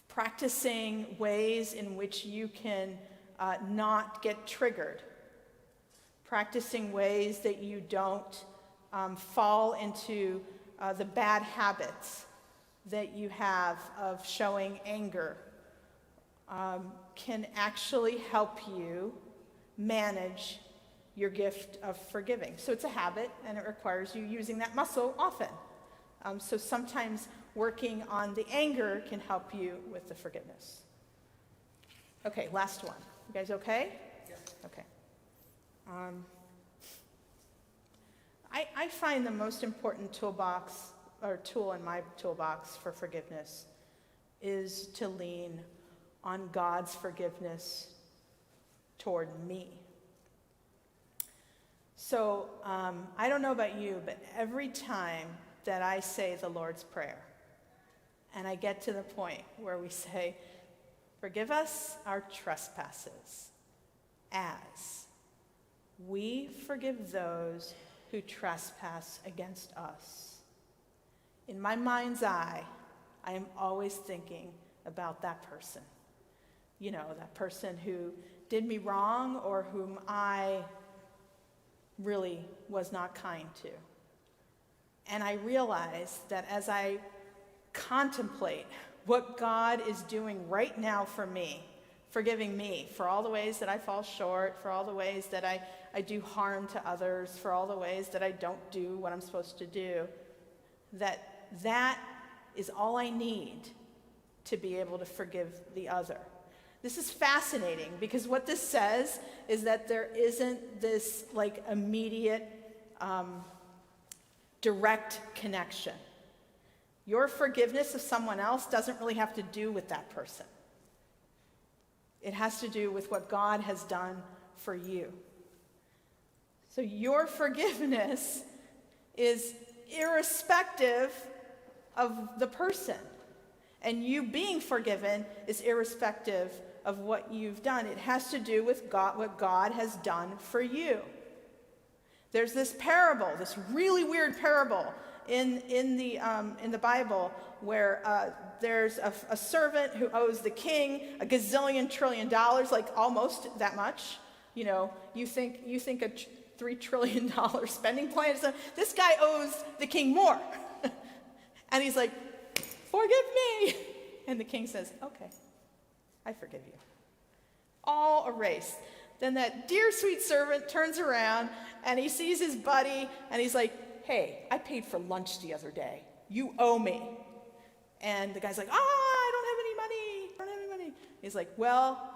Practicing ways in which you can not get triggered. Practicing ways that you don't fall into the bad habits that you have of showing anger can actually help you manage your gift of forgiving. So it's a habit, and it requires you using that muscle often. So sometimes working on the anger can help you with the forgiveness. Okay, last one. You guys okay? Yes. Okay. I find the most important tool in my toolbox for forgiveness is to lean on God's forgiveness toward me. So I don't know about you, but every time that I say the Lord's Prayer, and I get to the point where we say, forgive us our trespasses, as we forgive those who trespass against us. In my mind's eye, I am always thinking about that person. That person who did me wrong or whom I really was not kind to. And I realize that as I contemplate what God is doing right now for me, forgiving me for all the ways that I fall short, for all the ways that I do harm to others, for all the ways that I don't do what I'm supposed to do, that is all I need to be able to forgive the other. This is fascinating because what this says is that there isn't this immediate direct connection. Your forgiveness of someone else doesn't really have to do with that person. It has to do with what God has done for you. So your forgiveness is irrespective of the person. And you being forgiven is irrespective of what you've done. It has to do with what God has done for you. There's this parable, this really weird parable in the Bible where there's a servant who owes the king $1 gazillion trillion, almost that much. You think a $3 trillion spending plan. So this guy owes the king more. And he's like, forgive me. And the king says, okay, I forgive you. All erased. Then that dear sweet servant turns around and he sees his buddy and he's like, hey, I paid for lunch the other day. You owe me. And the guy's like, I don't have any He's like, well,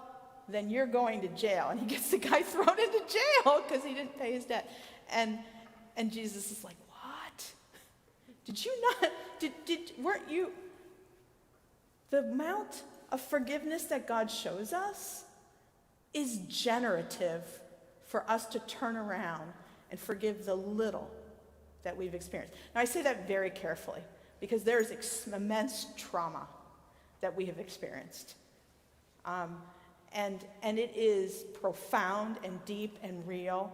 then you're going to jail. And he gets the guy thrown into jail because he didn't pay his debt. And Jesus is like, what? Did you not, weren't you, the amount of forgiveness that God shows us is generative for us to turn around and forgive the little that we've experienced. Now, I say that very carefully because there's immense trauma that we have experienced. And it is profound and deep and real.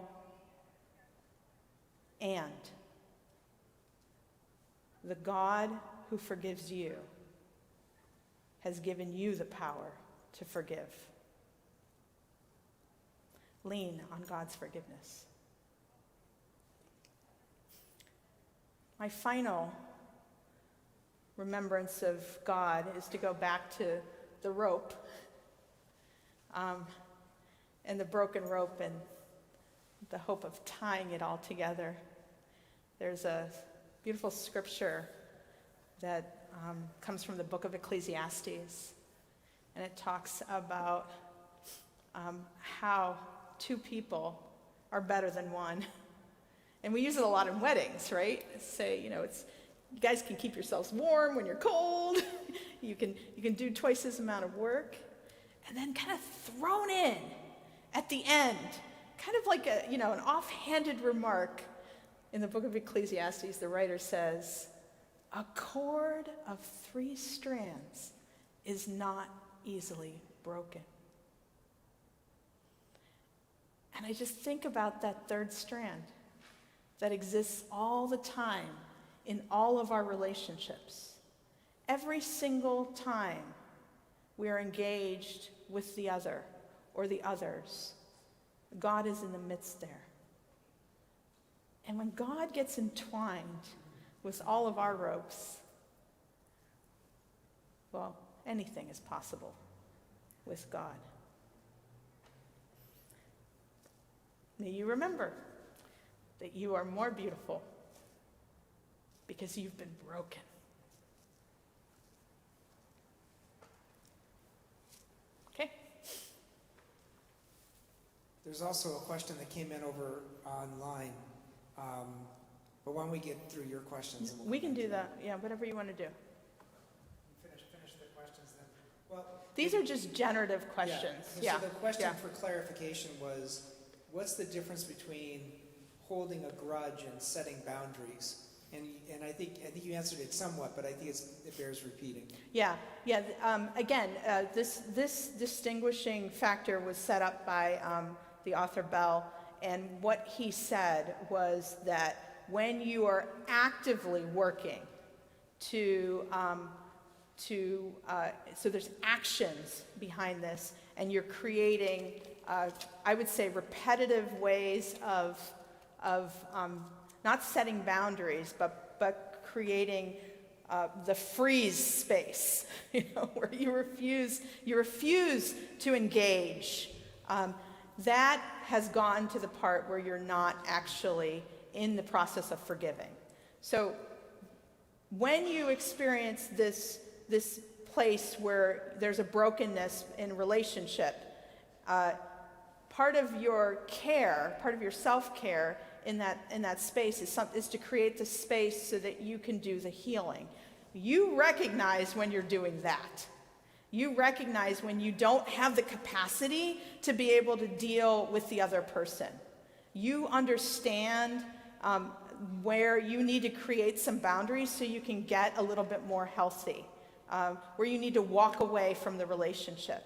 And the God who forgives you has given you the power to forgive. Lean on God's forgiveness. My final remembrance of God is to go back to the rope, and the broken rope and the hope of tying it all together. There's a beautiful scripture that comes from the book of Ecclesiastes, and it talks about how two people are better than one. And we use it a lot in weddings, right? Say, it's you guys can keep yourselves warm when you're cold. you can do twice as amount of work. And then kind of thrown in at the end, kind of like an offhanded remark in the book of Ecclesiastes, the writer says, a cord of 3 strands is not easily broken. And I just think about that third strand that exists all the time in all of our relationships. Every single time we are engaged with the other or the others, God is in the midst there. And when God gets entwined with all of our ropes, well, anything is possible with God. May you remember that you are more beautiful because you've been broken. Okay? There's also a question that came in over online. But why don't we get through your questions? And We can do that. Yeah, whatever you want to do. Finish the questions then. Well, These are just generative questions. So the question for clarification was, what's the difference between holding a grudge and setting boundaries? And I think you answered it somewhat, but I think it bears repeating. Yeah. Again, this distinguishing factor was set up by the author Bell, and what he said was that when you are actively working so there's actions behind this, and you're creating, I would say, repetitive ways of not setting boundaries, but creating the freeze space, where you refuse to engage. That has gone to the part where you're not actually in the process of forgiving. So when you experience this place where there's a brokenness in relationship, part of your care, part of your self-care in that space is to create the space so that you can do the healing. You recognize when you're doing that. You recognize when you don't have the capacity to be able to deal with the other person. You understand where you need to create some boundaries so you can get a little bit more healthy, where you need to walk away from the relationship.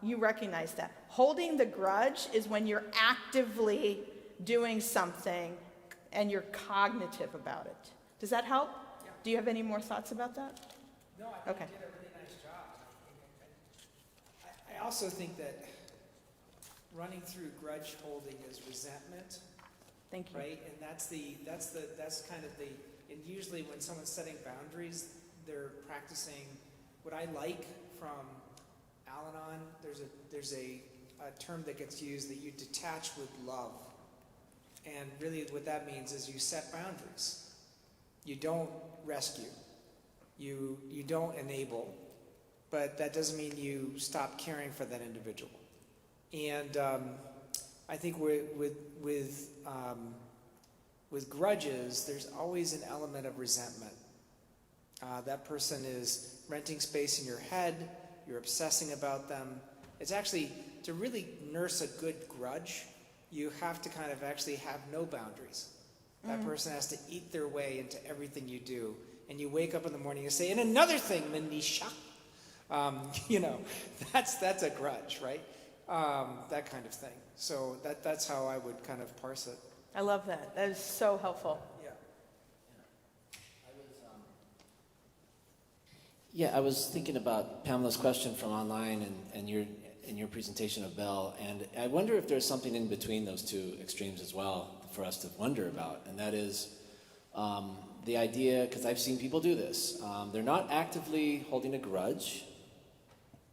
You recognize that. Holding the grudge is when you're actively doing something and you're cognitive about it. Does that help? Yeah. Do you have any more thoughts about that? No, I think you did a really nice job. I also think that running through grudge holding is resentment. Thank you. Right? And that's kind of the, and usually when someone's setting boundaries, they're practicing what I like from Al-Anon. There's a term that gets used that you detach with love. And really what that means is you set boundaries. You don't rescue. You don't enable. but that doesn't mean you stop caring for that individual. And I think with grudges, there's always an element of resentment. That person is renting space in your head, you're obsessing about them. It's actually, to really nurse a good grudge, you have to kind of actually have no boundaries. That person has to eat their way into everything you do. And you wake up in the morning and say, and another thing, Manisha. That's a grudge, right? That kind of thing. So that's how I would kind of parse it. I love that. That is so helpful. I was thinking about Pamela's question from online and your presentation of Bell, and I wonder if there's something in between those two extremes as well for us to wonder about, and that is the idea, because I've seen people do this. They're not actively holding a grudge,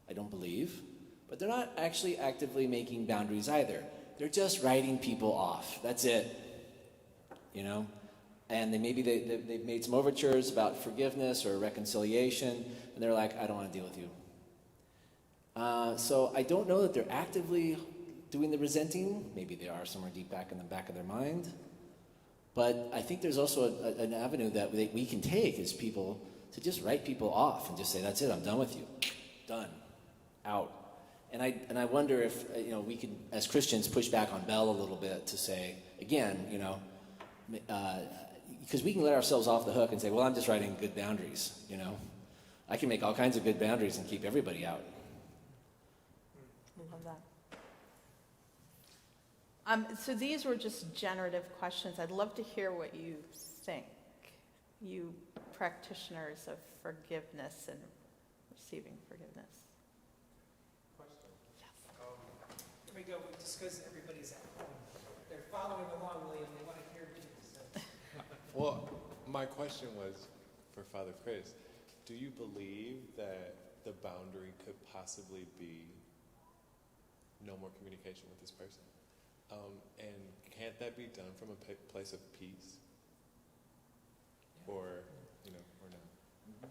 I don't believe, but they're not actually actively making boundaries either. They're just writing people off. That's it, And they've made some overtures about forgiveness or reconciliation, and they're like, I don't want to deal with you. So I don't know that they're actively doing the resenting. Maybe they are somewhere deep back in the back of their mind. But I think there's also an avenue that we can take as people to just write people off and just say, that's it, I'm done with you. Done. Out. And I wonder if we could, as Christians, push back on Bell a little bit to say, again, because we can let ourselves off the hook and say, well, I'm just writing good boundaries, I can make all kinds of good boundaries and keep everybody out. I love that. So these were just generative questions. I'd love to hear what you think, you practitioners of forgiveness and receiving forgiveness. Here we go, just because everybody's at home. They're following along, William, they want to hear what you say. Well, my question was for Father Chris. Do you believe that the boundary could possibly be no more communication with this person? And can't that be done from a place of peace? Or, or not?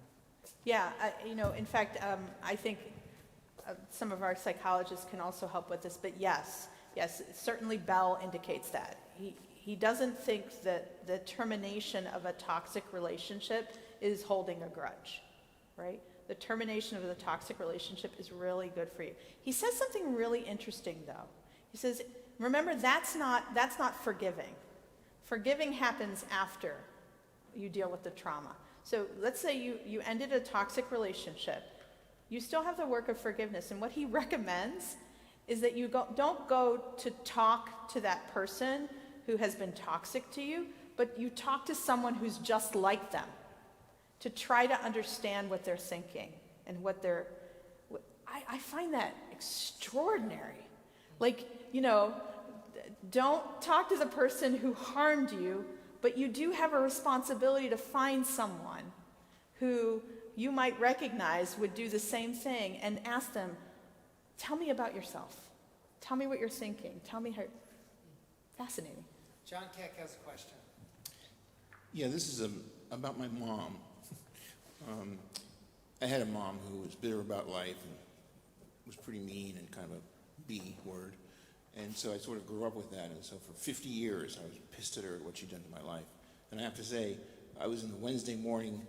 Yeah, in fact, I think some of our psychologists can also help with this, but yes, certainly Bell indicates that. He doesn't think that the termination of a toxic relationship is holding a grudge, right? The termination of the toxic relationship is really good for you. He says something really interesting, though. He says, remember, that's not forgiving. Forgiving happens after you deal with the trauma. So let's say you ended a toxic relationship. You still have the work of forgiveness, and what he recommends is that you don't go to talk to that person who has been toxic to you, but you talk to someone who's just like them to try to understand what they're thinking and I find that extraordinary. Don't talk to the person who harmed you, but you do have a responsibility to find someone who you might recognize would do the same thing and ask them, tell me about yourself. Tell me what you're thinking. Tell me how. Fascinating. John Keck has a question. Yeah, this is about my mom. I had a mom who was bitter about life and was pretty mean and kind of a B word. And so I sort of grew up with that. And so for 50 years, I was pissed at her at what she'd done to my life. And I have to say, I was in the Wednesday morning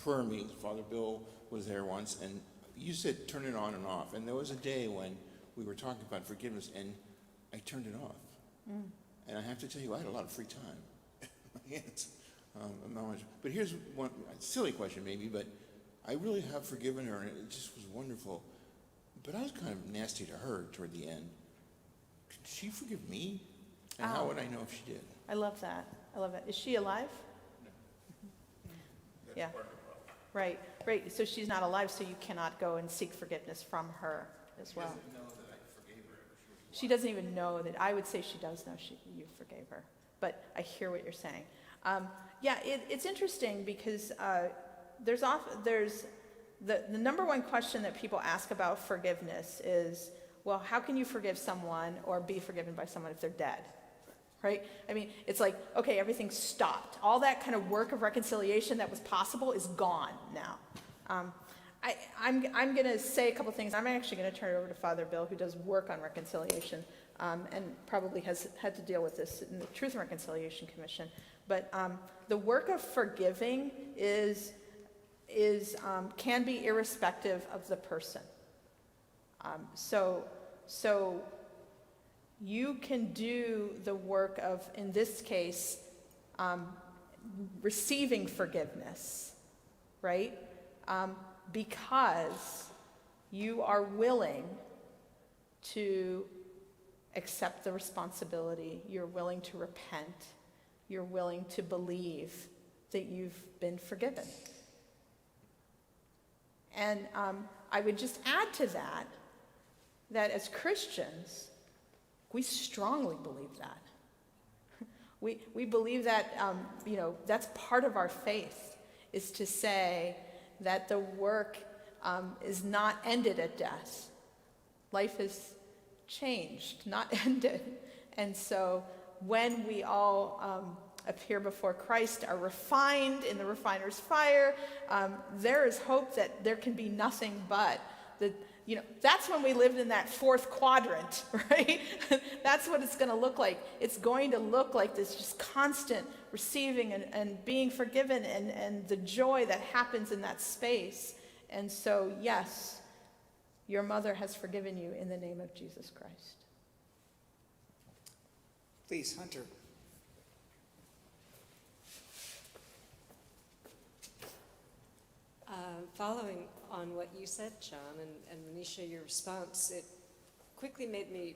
prayer meeting. Father Bill was there once, and you said turn it on and off. And there was a day when we were talking about forgiveness, and I turned it off. And I have to tell you, I had a lot of free time. Yes. But here's one a silly question maybe, but I really have forgiven her, and it just was wonderful. But I was kind of nasty to her toward the end. Could she forgive me? And how would I know if she did? I love that. Is she alive? No. Yeah. Right. So she's not alive, so you cannot go and seek forgiveness from her as well. She doesn't know that I forgave her. She doesn't even know that. I would say she does know you forgave her. But I hear what you're saying. It's interesting because there's the number one question that people ask about forgiveness is, well, how can you forgive someone or be forgiven by someone if they're dead? Right? I mean, it's like, okay, everything's stopped. All that kind of work of reconciliation that was possible is gone now. I'm going to say a couple things. I'm actually going to turn it over to Father Bill, who does work on reconciliation and probably has had to deal with this in the Truth and Reconciliation Commission. But the work of forgiving can be irrespective of the person. So you can do the work of, in this case, receiving forgiveness, right? Because you are willing to accept the responsibility, you're willing to repent, you're willing to believe that you've been forgiven. And I would just add to that as Christians, we strongly believe that. We believe that, that's part of our faith, is to say that the work is not ended at death. Life is changed, not ended. And so when we all appear before Christ, are refined in the refiner's fire, there is hope that there can be nothing but that's when we lived in that fourth quadrant, right? That's what it's going to look like. It's going to look like this just constant receiving and being forgiven and the joy that happens in that space. And so, yes, your mother has forgiven you in the name of Jesus Christ. Please, Hunter. Following on what you said, John, and Manisha, your response, it quickly made me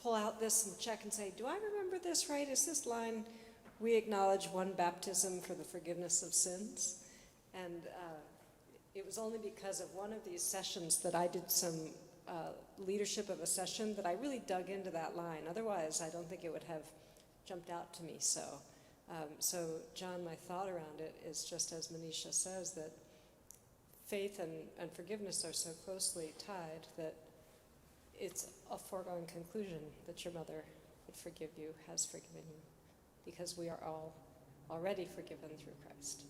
pull out this and check and say, do I remember this right? Is this line, we acknowledge one baptism for the forgiveness of sins? And it was only because of one of these sessions that I did some leadership of a session that I really dug into that line. Otherwise, I don't think it would have jumped out to me so. So, John, my thought around it is just as Manisha says, that faith and forgiveness are so closely tied that it's a foregone conclusion that your mother would forgive you, has forgiven you, because we are all already forgiven through Christ.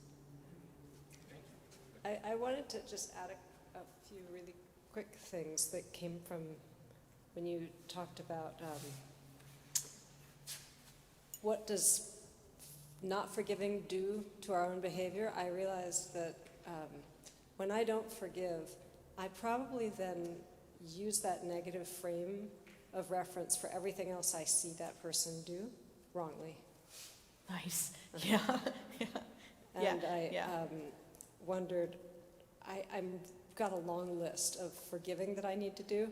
I wanted to just add a few really quick things that came from when you talked about what does not forgiving do to our own behavior. I realized that when I don't forgive, I probably then use that negative frame of reference for everything else I see that person do wrongly. Nice. Yeah. And I wondered, I've got a long list of forgiving that I need to do.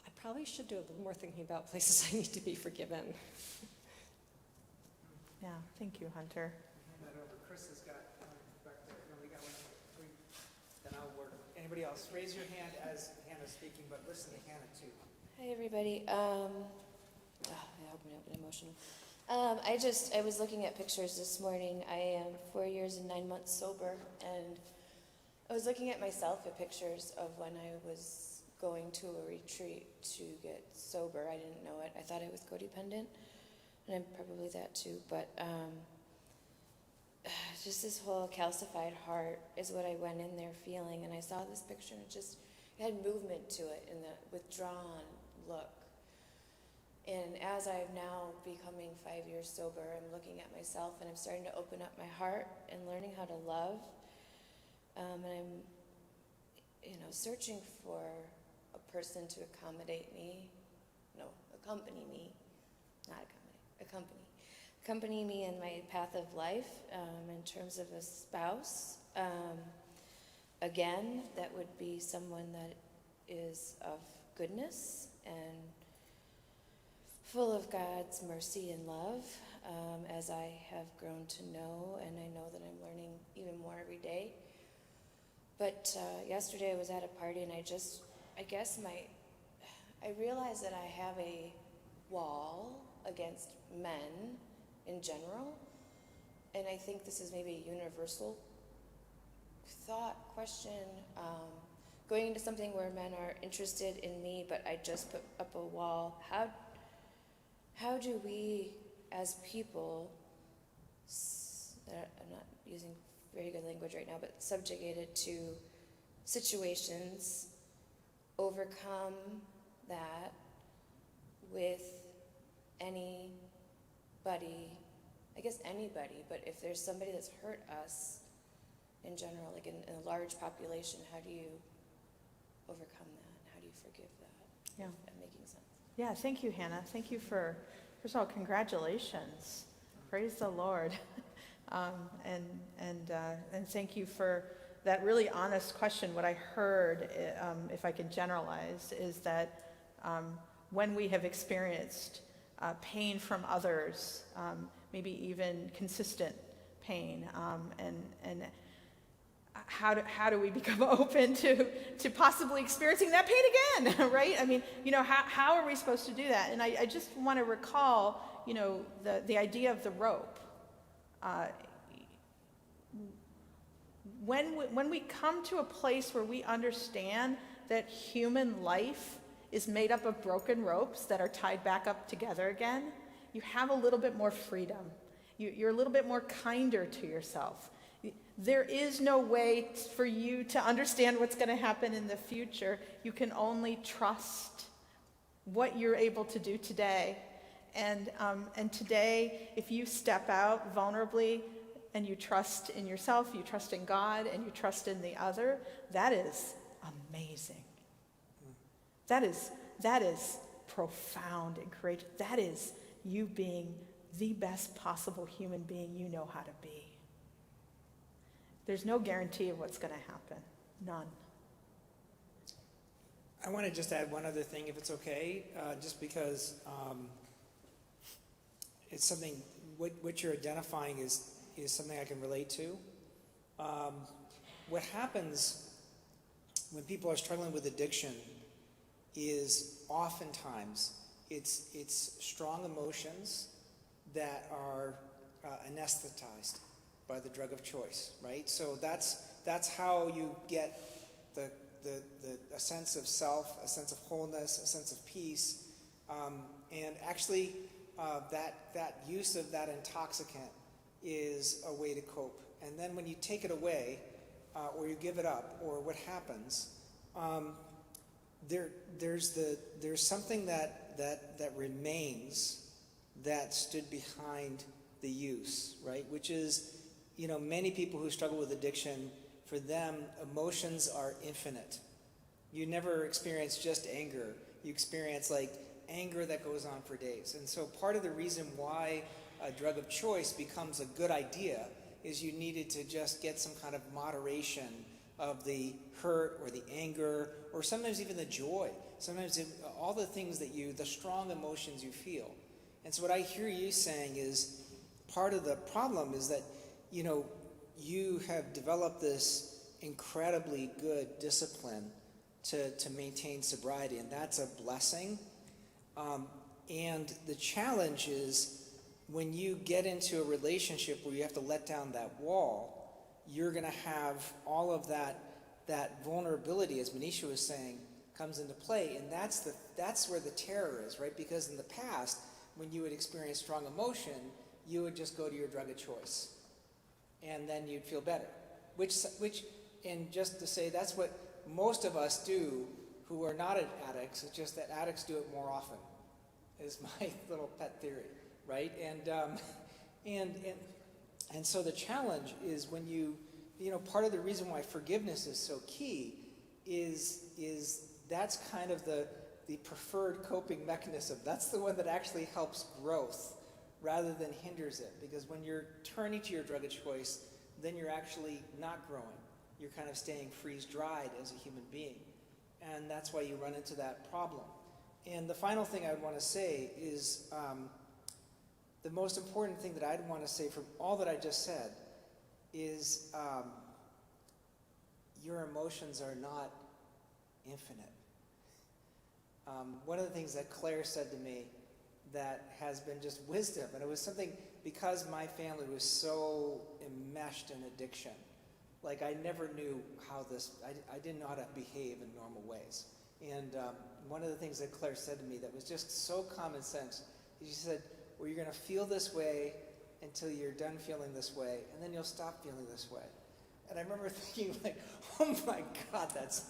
I probably should do a little more thinking about places I need to be forgiven. Yeah, thank you, Hunter. Hand that over. Chris has got back there. No, we got one. Then I'll work. Anybody else? Raise your hand as Hannah's speaking, but listen to Hannah too. Hi, everybody. I hope I'm not emotional. I was looking at pictures this morning. I am 4 years and 9 months sober, and I was looking at myself at pictures of when I was going to a retreat to get sober. I didn't know it. I thought I was codependent, and I'm probably that too, but just this whole calcified heart is what I went in there feeling, and I saw this picture, and it had movement to it in the withdrawn look. And as I'm now becoming 5 years sober, I'm looking at myself, and I'm starting to open up my heart and learning how to love. And I'm, searching for a person to accompany me, accompany me in my path of life, in terms of a spouse. Again, that would be someone that is of goodness and full of God's mercy and love, as I have grown to know, and I know that I'm learning even more every day. But yesterday I was at a party, and I realized that I have a wall against men in general, and I think this is maybe a universal thought question, going into something where men are interested in me, but I just put up a wall. How do we, as people, I'm not using very good language right now, but subjugated to situations overcome that with anybody, I guess anybody, but if there's somebody that's hurt us in general, like in a large population, how do you overcome that? How do you forgive that? Yeah. If I'm making sense. Yeah, thank you, Hannah. Thank you for, first of all, congratulations. Praise the Lord. And thank you for that really honest question. What I heard, if I can generalize, is that when we have experienced pain from others, maybe even consistent pain, and how do we become open to possibly experiencing that pain again, right? I mean, how are we supposed to do that? And I just want to recall, the idea of the rope. When we come to a place where we understand that human life is made up of broken ropes that are tied back up together again, you have a little bit more freedom. You're a little bit more kinder to yourself. There is no way for you to understand what's going to happen in the future. You can only trust what you're able to do today. And today, if you step out vulnerably and you trust in yourself, you trust in God, and you trust in the other, that is amazing. That is profound and courageous. That is you being the best possible human being you know how to be. There's no guarantee of what's going to happen. None. I want to just add one other thing, if it's okay, just because it's something, what you're identifying is something I can relate to. What happens when people are struggling with addiction is oftentimes it's strong emotions that are anesthetized by the drug of choice, right? So that's how you get a sense of self, a sense of wholeness, a sense of peace, and actually that use of that intoxicant is a way to cope. And then when you take it away, or you give it up, or what happens, there's something that remains that stood behind the use, right? Which is, many people who struggle with addiction, for them, emotions are infinite. You never experience just anger. You experience anger that goes on for days. And so part of the reason why a drug of choice becomes a good idea is you needed to just get some kind of moderation of the hurt or the anger, or sometimes even the joy. Sometimes all the things the strong emotions you feel. And so what I hear you saying is part of the problem is that, you have developed this incredibly good discipline to maintain sobriety, and that's a blessing. And the challenge is when you get into a relationship where you have to let down that wall, you're going to have all of that vulnerability, as Manisha was saying, comes into play, and that's where the terror is, right? Because in the past, when you would experience strong emotion, you would just go to your drug of choice, and then you'd feel better. Which, and just to say, that's what most of us do who are not addicts. It's just that addicts do it more often, is my little pet theory, right? And so the challenge is when part of the reason why forgiveness is so key is that's kind of the preferred coping mechanism. That's the one that actually helps growth rather than hinders it. Because when you're turning to your drug of choice, then you're actually not growing. You're kind of staying freeze-dried as a human being. And that's why you run into that problem. And the final thing I would want to say is the most important thing that I'd want to say from all that I just said is your emotions are not infinite. One of the things that Claire said to me that has been just wisdom, and it was something because my family was so enmeshed in addiction. I never knew how I didn't know how to behave in normal ways. And one of the things that Claire said to me that was just so common sense, she said, well, you're going to feel this way until you're done feeling this way, and then you'll stop feeling this way. And I remember thinking like, oh my God, that's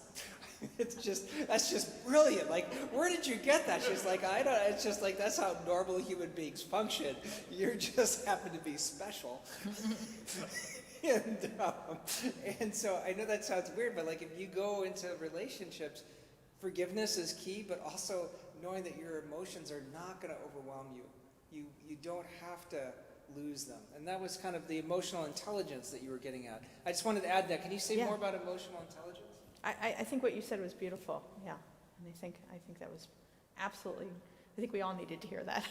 just brilliant. Like, where did you get that? She's like, I don't, it's just like, that's how normal human beings function. You just happen to be special. And so I know that sounds weird, but like if you go into relationships, forgiveness is key, but also knowing that your emotions are not going to overwhelm you. You don't have to lose them. And that was kind of the emotional intelligence that you were getting at. I just wanted to add that. Can you say more about emotional intelligence? I think what you said was beautiful, yeah. And I think that was absolutely, I think we all needed to hear that.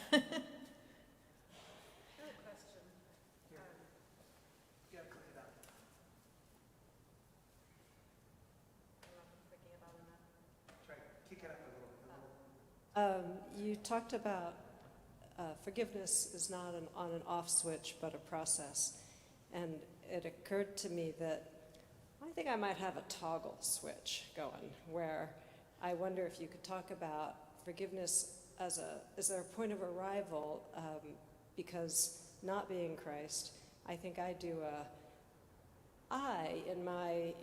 You talked about forgiveness is not an on and off switch, but a process. And it occurred to me that I think I might have a toggle switch going, where I wonder if you could talk about forgiveness is there a point of arrival, because not being Christ, I think I do in my,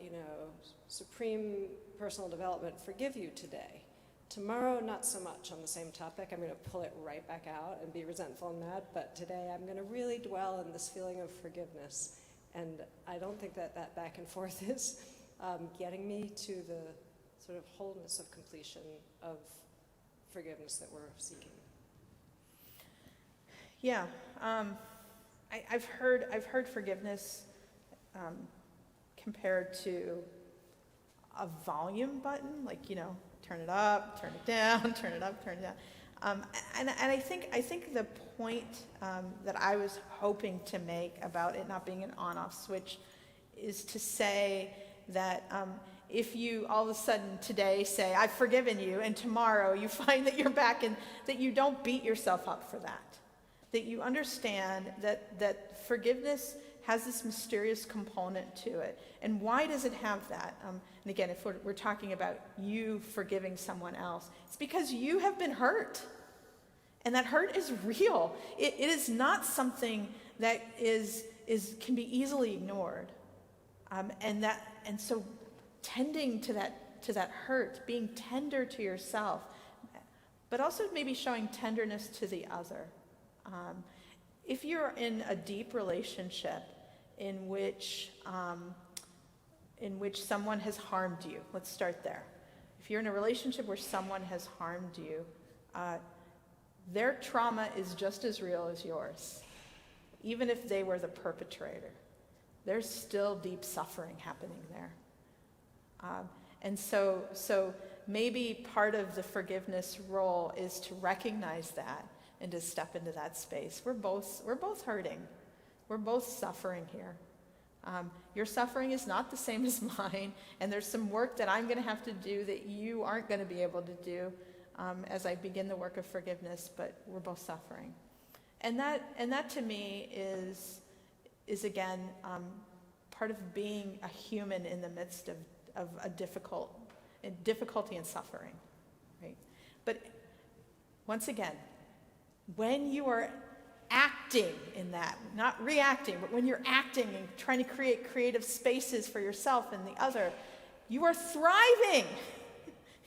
supreme personal development, forgive you today. Tomorrow, not so much on the same topic. I'm going to pull it right back out and be resentful and mad, but today I'm going to really dwell in this feeling of forgiveness. And I don't think that back and forth is getting me to the sort of wholeness of completion of forgiveness that we're seeking. Yeah, I've heard forgiveness compared to a volume button, like, turn it up, turn it down, turn it up, turn it down. And I think the point that I was hoping to make about it not being an on-off switch is to say that if you all of a sudden today say, I've forgiven you, and tomorrow you find that you're back in, that you don't beat yourself up for that. That you understand that forgiveness has this mysterious component to it. And why does it have that? And again, if we're talking about you forgiving someone else, it's because you have been hurt. And that hurt is real. It is not something that can be easily ignored. And so tending to that hurt, being tender to yourself, but also maybe showing tenderness to the other. If you're in a deep relationship in which someone has harmed you, let's start there. If you're in a relationship where someone has harmed you, their trauma is just as real as yours. Even if they were the perpetrator, there's still deep suffering happening there. And so maybe part of the forgiveness role is to recognize that and to step into that space. We're both hurting. We're both suffering here. Your suffering is not the same as mine, and there's some work that I'm going to have to do that you aren't going to be able to do as I begin the work of forgiveness, but we're both suffering. And that to me is again part of being a human in the midst of a difficulty and suffering, right? But once again, when you are acting in that, not reacting, but when you're acting and trying to create creative spaces for yourself and the other, you are thriving.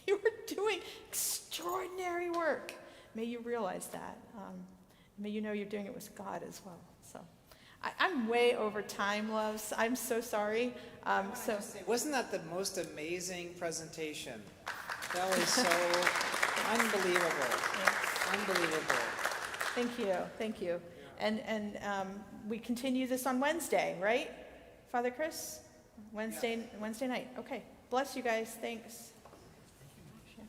You are doing extraordinary work. May you realize that. May you know you're doing it with God as well. So I'm way over time, loves. I'm so sorry. Wasn't that the most amazing presentation? That was so unbelievable. Thanks. Unbelievable. Thank you. And we continue this on Wednesday, right? Father Chris? Wednesday night. Okay. Bless you guys. Thanks.